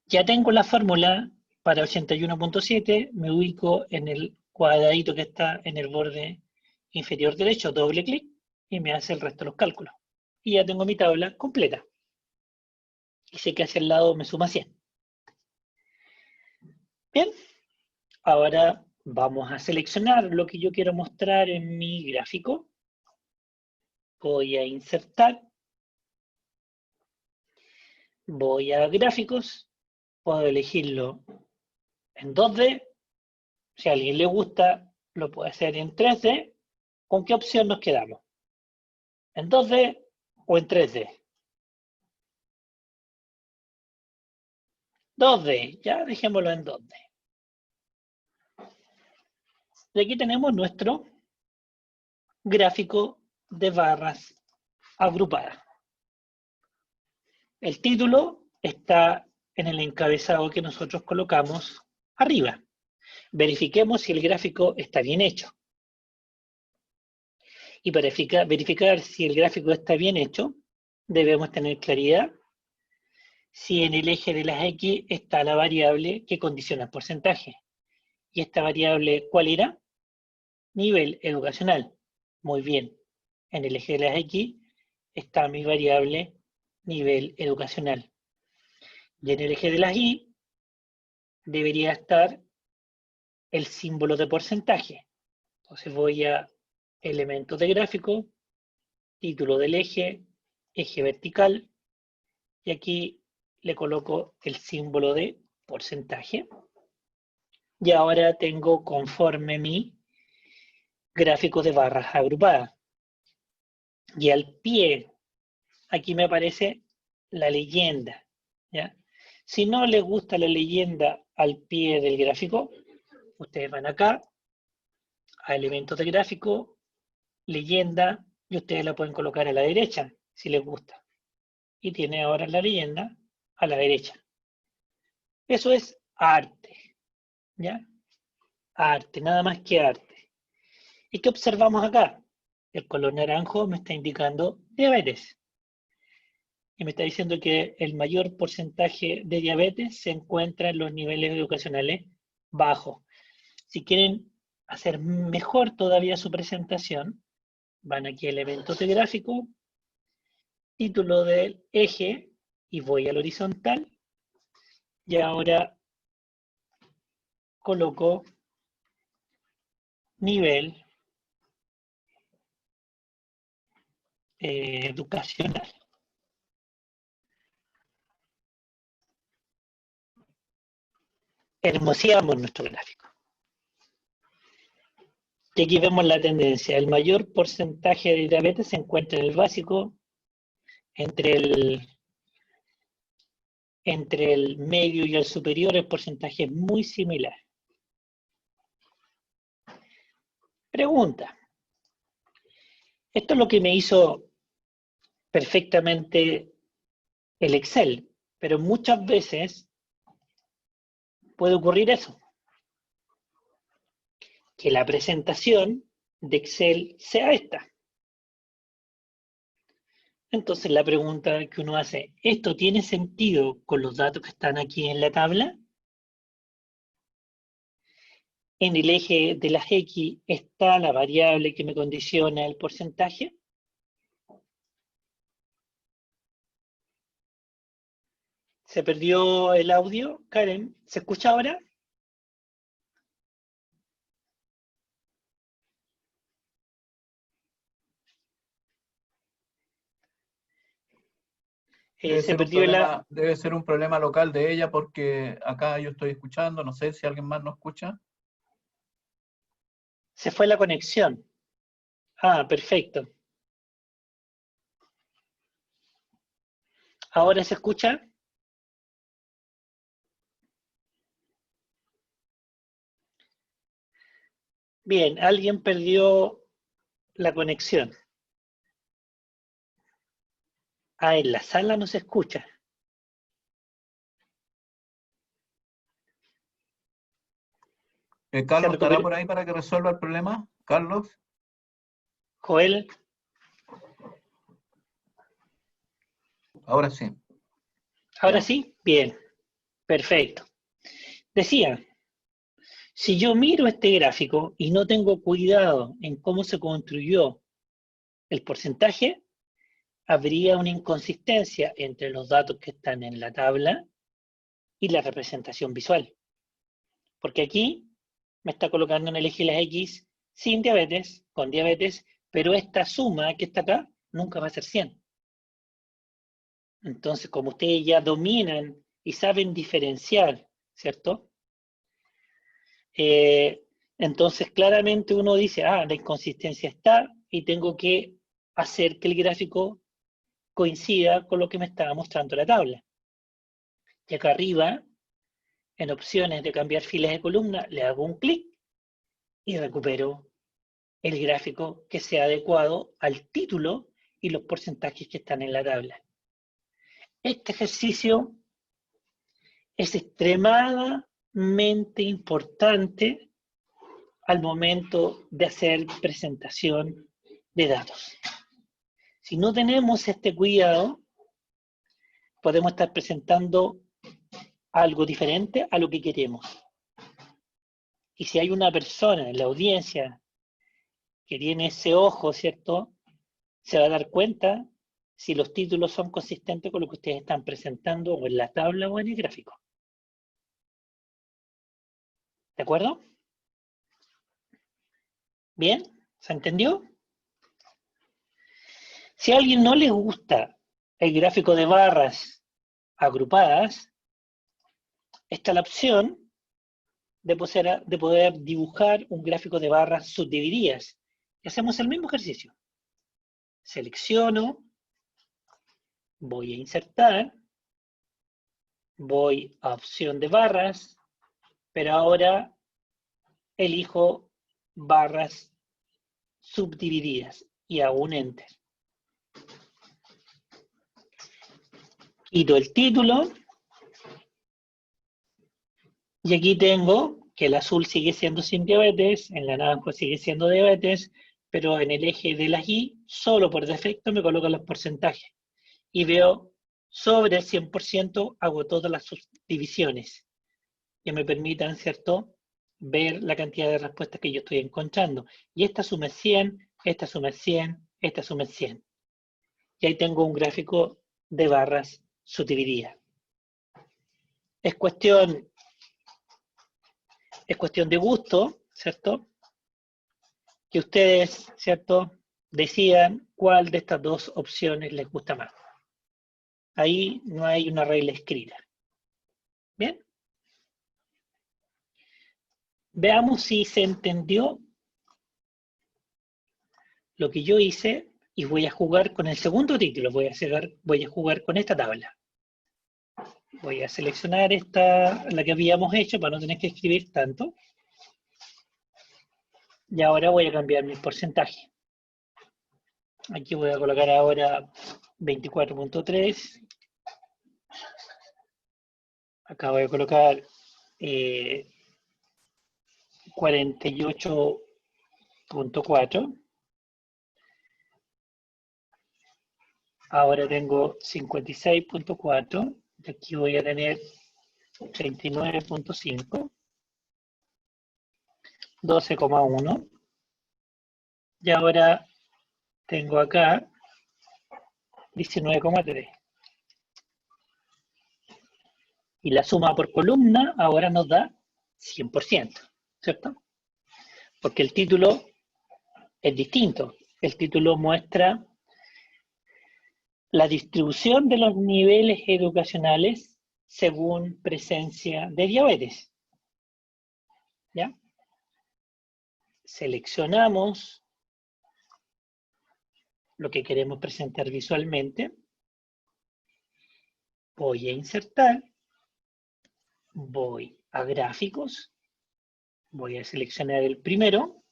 Ya tengo la fórmula para 81.7, me ubico en el cuadradito que está en el borde inferior derecho, doble clic, y me hace el resto de los cálculos. Y ya tengo mi tabla completa. Y sé que hacia el lado me suma 100. Bien, ahora vamos a seleccionar lo que yo quiero mostrar en mi gráfico. Voy a insertar. Voy a gráficos. Puedo elegirlo en 2D. Si a alguien le gusta, lo puede hacer en 3D. ¿Con qué opción nos quedamos? ¿En 2D o en 3D? 2D, ya dejémoslo en 2D. Y aquí tenemos nuestro gráfico de barras agrupadas. El título está en el encabezado que nosotros colocamos arriba. Verifiquemos si el gráfico está bien hecho. Y para verificar si el gráfico está bien hecho, debemos tener claridad si en el eje de las X está la variable que condiciona el porcentaje. ¿Y esta variable cuál era? Nivel educacional. Muy bien. En el eje de las X está mi variable nivel educacional. Y en el eje de las Y debería estar el símbolo de porcentaje. Entonces voy a elementos de gráfico, título del eje, eje vertical, y aquí le coloco el símbolo de porcentaje. Y ahora tengo conforme mi gráfico de barras agrupadas. Y al pie, aquí me aparece la leyenda, ¿ya? Si no les gusta la leyenda al pie del gráfico, ustedes van acá, a elementos de gráfico, leyenda, y ustedes la pueden colocar a la derecha, si les gusta. Y tiene ahora la leyenda a la derecha. Eso es arte, ¿ya? Arte, nada más que arte. ¿Y qué observamos acá? El color naranjo me está indicando diabetes. Y me está diciendo que el mayor porcentaje de diabetes se encuentra en los niveles educacionales bajos. Si quieren hacer mejor todavía su presentación, van aquí a elementos de gráfico, título del eje, y voy al horizontal, y ahora coloco nivel educacional. Hermoseamos nuestro gráfico. Y aquí vemos la tendencia. El mayor porcentaje de diabetes se encuentra en el básico, entre el medio y el superior el porcentaje es muy similar. Pregunta. Esto es lo que me hizo perfectamente el Excel, pero muchas veces puede ocurrir eso, que la presentación de Excel sea esta. Entonces la pregunta que uno hace, ¿esto tiene sentido con los datos que están aquí en la tabla? En el eje de las X está la variable que me condiciona el porcentaje. ¿Se perdió el audio? Karen, ¿se escucha ahora? Debe ser un problema local de ella porque acá yo estoy escuchando, no sé si alguien más no escucha. Se fue la conexión. Ah, perfecto. ¿Ahora se escucha? Bien, alguien perdió la conexión. Ah, en la sala no se escucha. Carlos, ¿estará por ahí para que resuelva el problema? Carlos. Joel. Ahora sí. ¿Ahora sí? Bien, perfecto. Decía, si yo miro este gráfico y no tengo cuidado en cómo se construyó el porcentaje, habría una inconsistencia entre los datos que están en la tabla y la representación visual. Porque aquí me está colocando en el eje de las X sin diabetes, con diabetes, pero esta suma que está acá nunca va a ser 100. Entonces, como ustedes ya dominan y saben diferenciar, ¿cierto? Entonces, claramente uno dice, ah, la inconsistencia está y tengo que hacer que el gráfico coincida con lo que me estaba mostrando la tabla. Y acá arriba, en opciones de cambiar filas de columna, le hago un clic y recupero el gráfico que sea adecuado al título y los porcentajes que están en la tabla. Este ejercicio es extremadamente importante al momento de hacer presentación de datos. Si no tenemos este cuidado, podemos estar presentando algo diferente a lo que queremos. Y si hay una persona en la audiencia que tiene ese ojo, ¿cierto? Se va a dar cuenta si los títulos son consistentes con lo que ustedes están presentando o en la tabla o en el gráfico. ¿De acuerdo? ¿Bien? ¿Se entendió? Si a alguien no le gusta el gráfico de barras agrupadas, está la opción de poder dibujar un gráfico de barras subdivididas. Y hacemos el mismo ejercicio. Selecciono, voy a insertar, voy a opción de barras, pero ahora elijo barras subdivididas y hago un enter. Quito el título y aquí tengo que el azul sigue siendo sin diabetes, en la naranja sigue siendo diabetes, pero en el eje de las Y, solo por defecto me colocan los porcentajes. Y veo sobre el 100% hago todas las subdivisiones que me permitan, ¿cierto?, ver la cantidad de respuestas que yo estoy encontrando. Y esta suma es 100, esta suma es 100, esta suma es 100. Y ahí tengo un gráfico de barras subdivididas. Es cuestión de gusto, ¿cierto? Que ustedes, ¿cierto?, decidan cuál de estas dos opciones les gusta más. Ahí no hay una regla escrita. ¿Bien? Veamos si se entendió lo que yo hice y voy a jugar con el segundo título. Voy a jugar con esta tabla. Voy a seleccionar la que habíamos hecho para no tener que escribir tanto. Y ahora voy a cambiar mi porcentaje. Aquí voy a colocar ahora 24.3. Acá voy a colocar 48.4. Ahora tengo 56.4. Y aquí voy a tener 39.5. 12,1. Y ahora tengo acá 19,3. Y la suma por columna ahora nos da 100%, ¿cierto? Porque el título es distinto. El título muestra la distribución de los niveles educacionales según presencia de diabetes. ¿Ya? Seleccionamos lo que queremos presentar visualmente. Voy a insertar. Voy a gráficos. Voy a seleccionar el primero.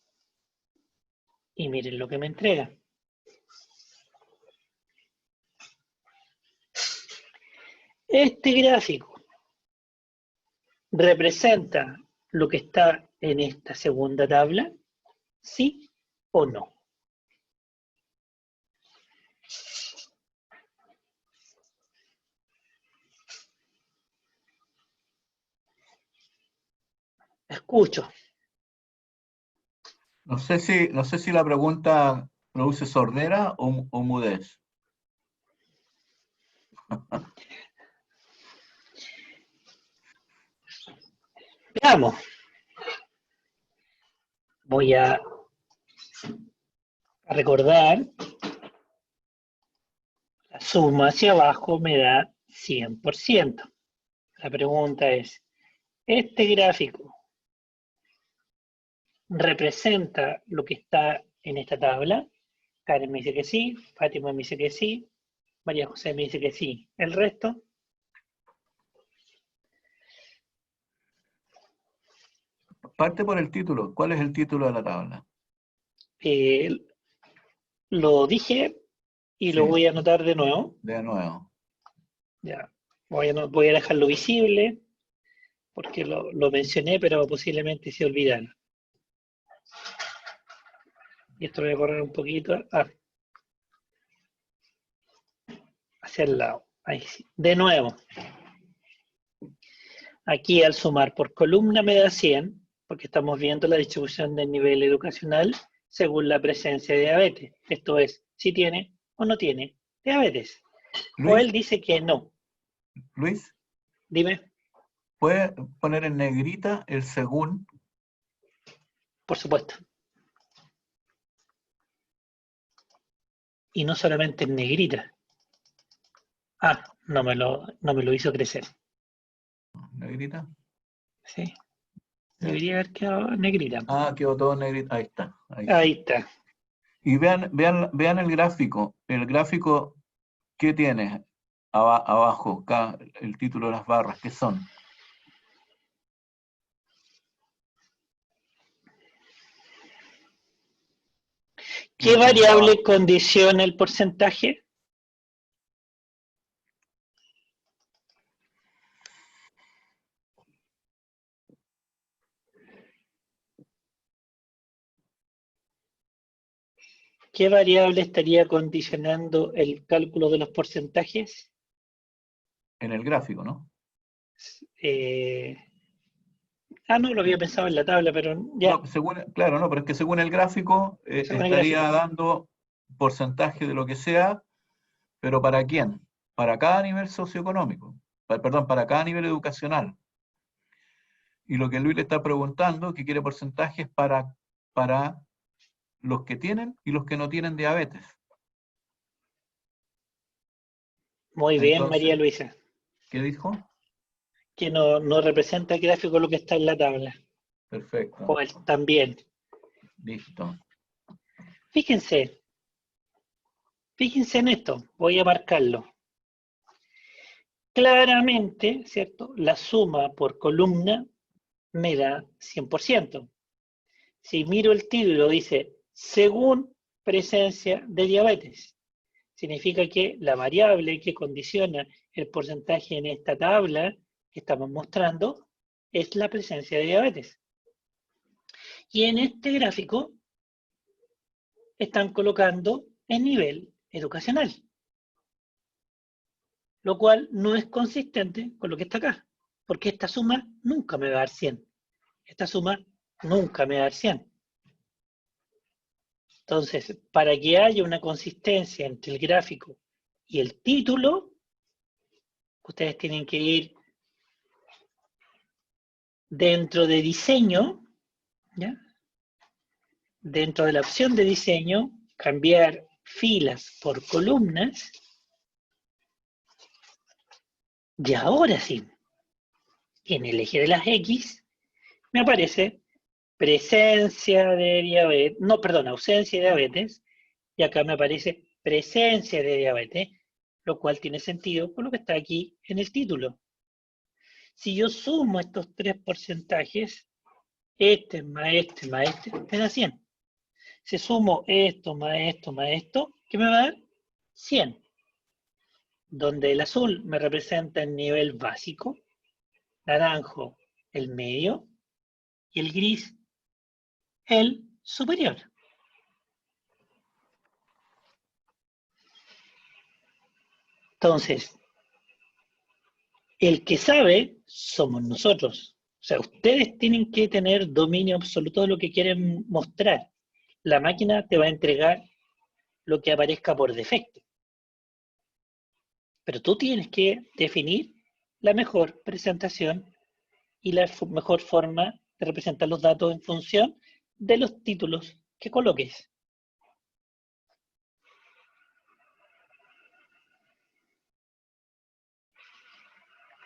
Y miren lo que me entrega. Este gráfico representa lo que está en esta segunda tabla, ¿sí o no? Escucho. No sé si la pregunta produce sordera o mudez. Veamos. Voy a recordar. La suma hacia abajo me da 100%. La pregunta es, ¿este gráfico representa lo que está en esta tabla? Karen me dice que sí, Fátima me dice que sí, María José me dice que sí. ¿El resto? Parte por el título. ¿Cuál es el título de la tabla? Lo dije y Sí. lo voy a anotar de nuevo. De nuevo. Ya. Voy a dejarlo visible porque lo mencioné, pero posiblemente se olvidaron. Y esto lo voy a correr un poquito hacia el lado. Ahí sí. De nuevo. Aquí al sumar por columna me da 100, porque estamos viendo la distribución del nivel educacional según la presencia de diabetes. Esto es, si tiene o no tiene diabetes. Joel dice que no. Luis, Dime. ¿puede poner en negrita el según? Por supuesto. Y no solamente en negrita. Ah, no me lo hizo crecer. ¿Negrita? Sí. Debería haber quedado negrita. Ah, quedó todo negrita. Ahí está. Ahí está. Y vean el gráfico. El gráfico, ¿qué tiene abajo? Acá, el título de las barras, ¿qué son? ¿Qué variable condiciona el porcentaje? ¿Qué variable estaría condicionando el cálculo de los porcentajes? En el gráfico, ¿no? Ah, no, lo había pensado en la tabla, pero ya, No, claro, no, pero es que según el gráfico según el estaría gráfico. dando porcentaje de lo que sea, pero ¿para quién? Para cada nivel socioeconómico, perdón, para cada nivel educacional. Y lo que Luis le está preguntando, que quiere porcentajes para los que tienen y los que no tienen diabetes. Muy bien, María Entonces, Luisa, ¿qué dijo? que no representa el gráfico lo que está en la tabla. Perfecto, O el también. listo. Fíjense, fíjense en esto, voy a marcarlo. Claramente, ¿cierto? La suma por columna me da 100%. Si miro el título, dice, según presencia de diabetes. Significa que la variable que condiciona el porcentaje en esta tabla que estamos mostrando es la presencia de diabetes. Y en este gráfico están colocando el nivel educacional, lo cual no es consistente con lo que está acá, porque esta suma nunca me va a dar 100. Esta suma nunca me va a dar 100. Entonces, para que haya una consistencia entre el gráfico y el título, ustedes tienen que ir dentro de diseño, ¿ya? Dentro de la opción de diseño, cambiar filas por columnas, y ahora sí, en el eje de las X, me aparece presencia de diabetes, no, perdón, ausencia de diabetes, y acá me aparece presencia de diabetes, lo cual tiene sentido por lo que está aquí en el título. Si yo sumo estos tres porcentajes, este más este, me da 100. Si sumo esto más esto, ¿qué me va a dar? 100. Donde el azul me representa el nivel básico, naranjo el medio y el gris el superior. Entonces, el que sabe somos nosotros. O sea, ustedes tienen que tener dominio absoluto de lo que quieren mostrar. La máquina te va a entregar lo que aparezca por defecto. Pero tú tienes que definir la mejor presentación y la mejor forma de representar los datos en función de los títulos que coloques.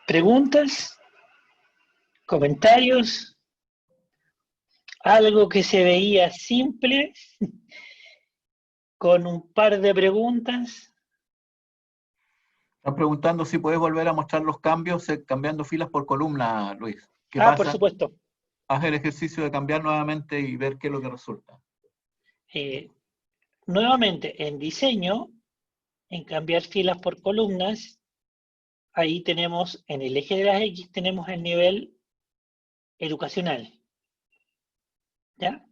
¿Preguntas? ¿Comentarios? Algo que se veía simple con un par de preguntas. Están preguntando si puedes volver a mostrar los cambios cambiando filas por columna, Luis. ¿Qué Ah, por pasa? supuesto. Haz el ejercicio de cambiar nuevamente y ver qué es lo que resulta. Nuevamente, en diseño, en cambiar filas por columnas, ahí tenemos, en el eje de las X, tenemos el nivel educacional. ¿Ya?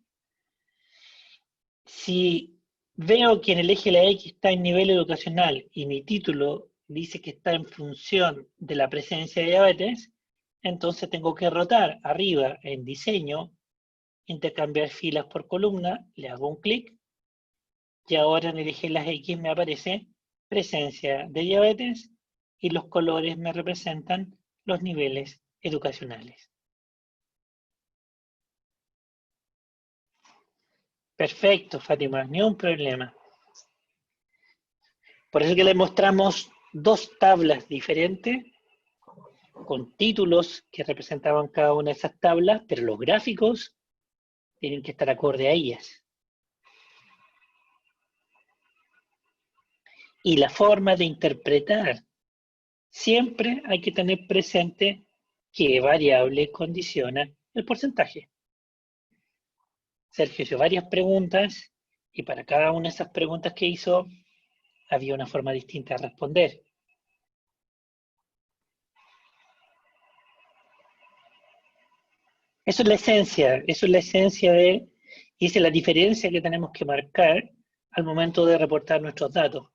Si veo que en el eje de la X está en nivel educacional y mi título dice que está en función de la presencia de diabetes, entonces tengo que rotar arriba en diseño, intercambiar filas por columna, le hago un clic y ahora en el eje de las X me aparece presencia de diabetes y los colores me representan los niveles educacionales. Perfecto, Fátima, ni un problema. Por eso que les mostramos dos tablas diferentes con títulos que representaban cada una de esas tablas, pero los gráficos tienen que estar acorde a ellas. Y la forma de interpretar, siempre hay que tener presente qué variable condiciona el porcentaje. Sergio hizo varias preguntas y para cada una de esas preguntas que hizo había una forma distinta de responder. Eso es la esencia de, y esa es la diferencia que tenemos que marcar al momento de reportar nuestros datos.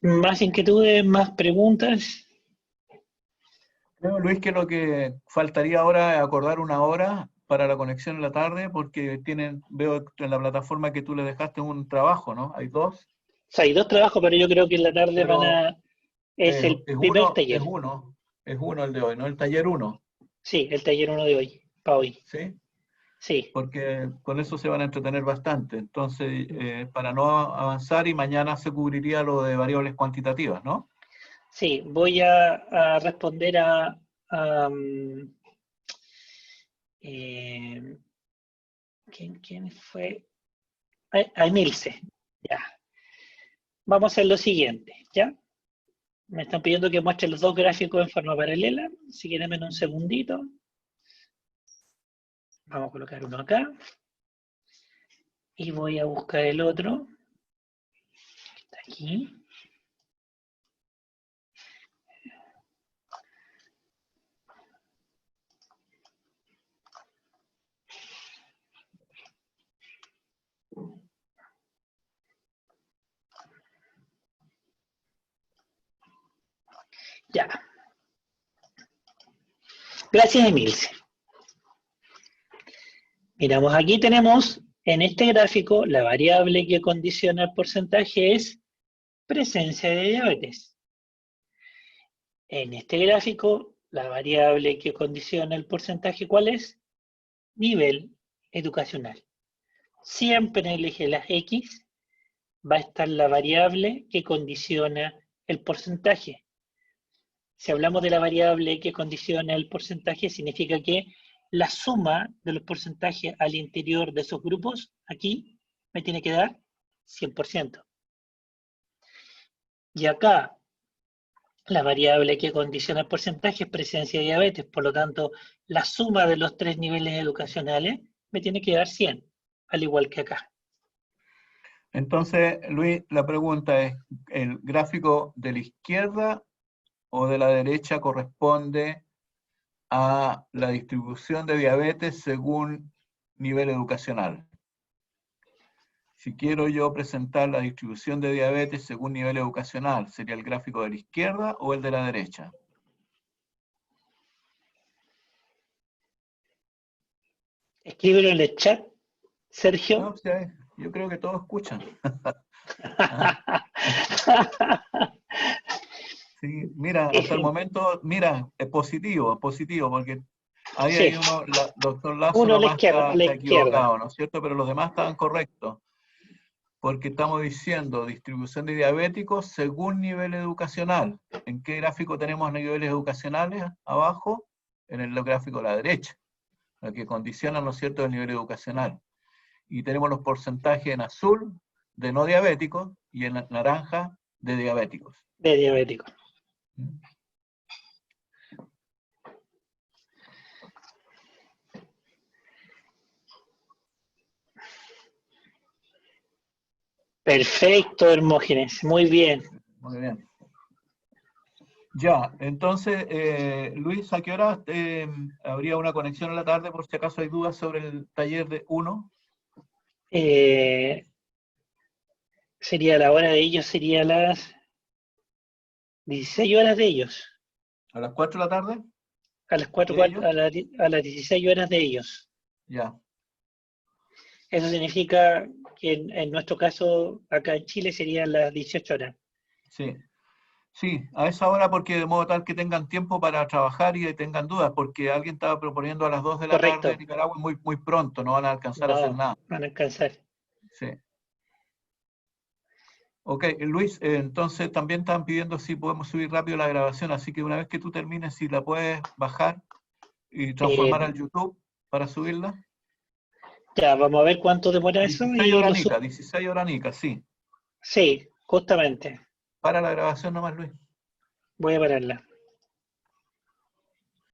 ¿Más inquietudes, más preguntas? Creo, Luis, que lo que faltaría ahora es acordar una hora para la conexión en la tarde, porque veo en la plataforma que tú le dejaste un trabajo, ¿no? Hay dos, O sea, hay dos trabajos, pero yo creo que en la tarde pero es el es primer uno, taller. es uno el de hoy, ¿no? El taller uno, Sí, el taller uno de hoy, para hoy. ¿sí? Sí, Porque con eso se van a entretener bastante. Entonces, para no avanzar, y mañana se cubriría lo de variables cuantitativas, ¿no? sí, voy a responder a, eh, ¿quién fue? A Emilce. Ya. Vamos a hacer lo siguiente, ¿ya? Me están pidiendo que muestre los dos gráficos en forma paralela. Si quieren, en un segundito. Vamos a colocar uno acá. Y voy a buscar el otro. Está aquí. Ya. Gracias, Emilce. Miramos, aquí tenemos en este gráfico la variable que condiciona el porcentaje es presencia de diabetes. En este gráfico, la variable que condiciona el porcentaje, ¿cuál es? Nivel educacional. Siempre en el eje de las X va a estar la variable que condiciona el porcentaje. Si hablamos de la variable que condiciona el porcentaje, significa que la suma de los porcentajes al interior de esos grupos, aquí, me tiene que dar 100%. Y acá, la variable que condiciona el porcentaje es presencia de diabetes, por lo tanto, la suma de los tres niveles educacionales me tiene que dar 100, al igual que acá. Entonces, Luis, la pregunta es, ¿el gráfico de la izquierda o de la derecha corresponde a la distribución de diabetes según nivel educacional? Si quiero yo presentar la distribución de diabetes según nivel educacional, ¿sería el gráfico de la izquierda o el de la derecha? Escríbelo en el chat, Sergio. No, o sea, yo creo que todos escuchan. Ah, sí, mira, hasta el momento, mira, es positivo, porque ahí Sí, hay uno, doctor Lazo uno a la nomás izquierda, a la está izquierda. equivocado, ¿no es cierto? Pero los demás estaban correctos, porque estamos diciendo distribución de diabéticos según nivel educacional. ¿En qué gráfico tenemos niveles educacionales? Abajo, en el gráfico a la derecha, lo que condiciona, ¿no es cierto?, el nivel educacional. Y tenemos los porcentajes en azul de no diabéticos y en naranja de diabéticos. De diabético. Perfecto, Hermógenes. Muy bien. Muy bien. Ya, entonces, Luis, ¿a qué hora habría una conexión en la tarde por si acaso hay dudas sobre el taller de 1? Sería la hora de ellos, sería las 16 horas de ellos. ¿A las 4 de la tarde A las 4, de ellos? a las 16 horas de ellos. Ya, Eso significa que en nuestro caso, acá en Chile, serían las 18 horas. sí. Sí, a esa hora porque de modo tal que tengan tiempo para trabajar y tengan dudas, porque alguien estaba proponiendo a las 2 de la tarde en Correcto. Nicaragua muy, muy pronto, no van a alcanzar a hacer No, nada. van a alcanzar. Sí. Ok, Luis, entonces también están pidiendo si podemos subir rápido la grabación, así que una vez que tú termines, si la puedes bajar y transformar Eh, al YouTube para subirla. ya, vamos a ver cuánto demora eso 16 y lo horanicas, subo. 16 horanicas, sí. Sí, justamente. Para la grabación nomás, Luis. Voy a pararla.